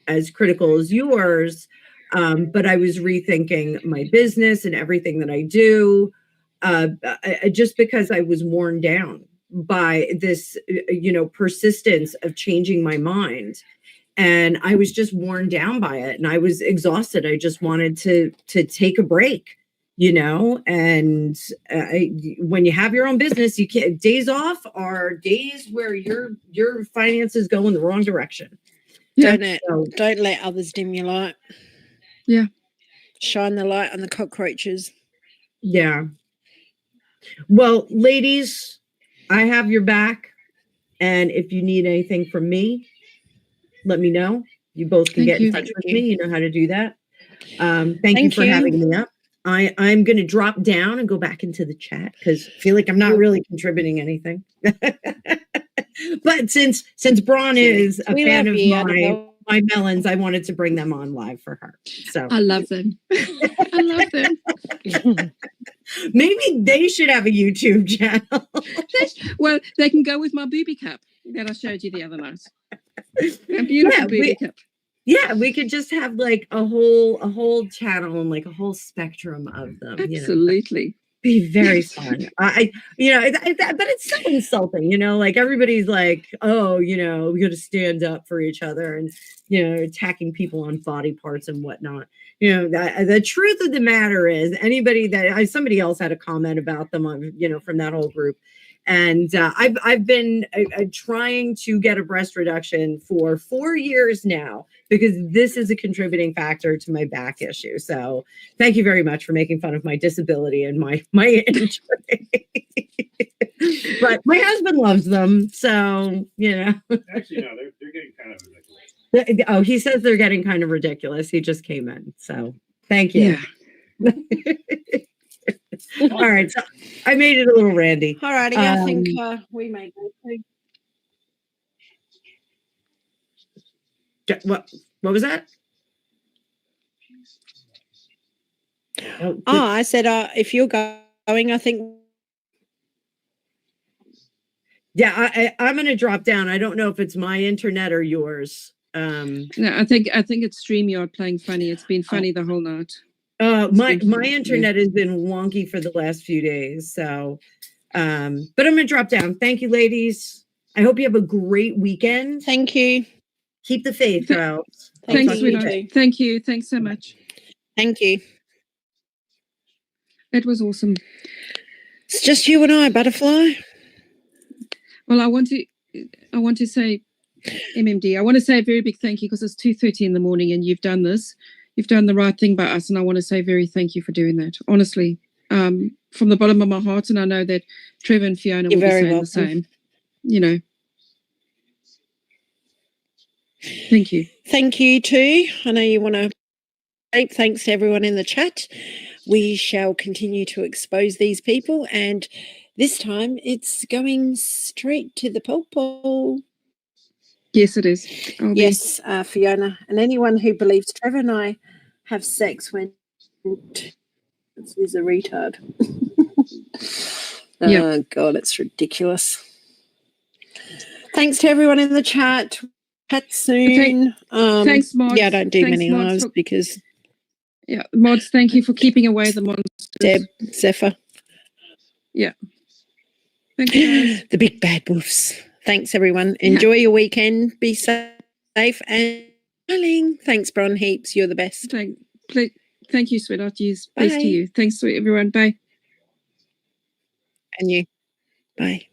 as critical as yours, but I was rethinking my business and everything that I do, just because I was worn down by this, persistence of changing my mind. And I was just worn down by it, and I was exhausted. I just wanted to take a break, and when you have your own business, you can't, days off are days where your finances go in the wrong direction. Yeah. Don't let others dim your light. Yeah. Shine the light on the cockroaches. Yeah. Well, ladies, I have your back. And if you need anything from me, let me know. You both can get in touch with me. You know how to do that. Thank you for having me up. I'm going to drop down and go back into the chat because I feel like I'm not really contributing anything. But since Brun is a fan of my melons, I wanted to bring them on live for her. So I love them. I love them. Maybe they should have a YouTube channel. Well, they can go with my booby cup that I showed you the other night. A beautiful booby cup. Yeah, we could just have like a whole channel and like a whole spectrum of them. Absolutely. be very fun. You know, but it's so insulting, you know, like everybody's like, oh, you know, we got to stand up for each other and, you know, attacking people on body parts and whatnot. You know, the truth of the matter is anybody that somebody else had a comment about them on, you know, from that whole group. And I've been trying to get a breast reduction for 4 years now because this is a contributing factor to my back issue. So thank you very much for making fun of my disability and my injury. But my husband loves them, so you know. Actually, no, they're getting kind of ridiculous. Oh, he says they're getting kind of ridiculous. He just came in, so thank you. Yeah. All right, so I made it a little randy. All righty, I think we may go. What was that? Oh, I said if you're going, I think. Yeah, I'm going to drop down. I don't know if it's my internet or yours. No, I think it's StreamYard playing funny. It's been funny the whole night. My internet has been wonky for the last few days. So, but I'm going to drop down. Thank you, ladies. I hope you have a great weekend. Thank you. Keep the faith, girls. Thanks, sweetheart. Thank you. Thanks so much. Thank you. It was awesome. It's just you and I, Butterfly. Well, I want to say, MMD, I want to say a very big thank you because it's 2:30 in the morning and you've done this. You've done the right thing by us, and I want to say very thank you for doing that. Honestly, from the bottom of my heart, and I know that Trevor and Fiona will be saying the same. You know. Thank you. Thank you too. I know you want to. Thanks to everyone in the chat. We shall continue to expose these people, and this time it's going straight to the pole. Yes, it is. Yes, Fiona, and anyone who believes Trevor and I have sex when is a retard. Oh God, it's ridiculous. Thanks to everyone in the chat. Chat soon. Thanks, Mods. Yeah, I don't do many lives because. Yeah, Mods, thank you for keeping away the monsters. Deb, Zephyr. Yeah. Thank you, guys. The big bad wolves. Thanks, everyone. Enjoy your weekend. Be safe and smiling. Thanks, Brun, heaps. You're the best. Thank you, sweetheart. Peace to you. Thanks to everyone. Bye. And you. Bye.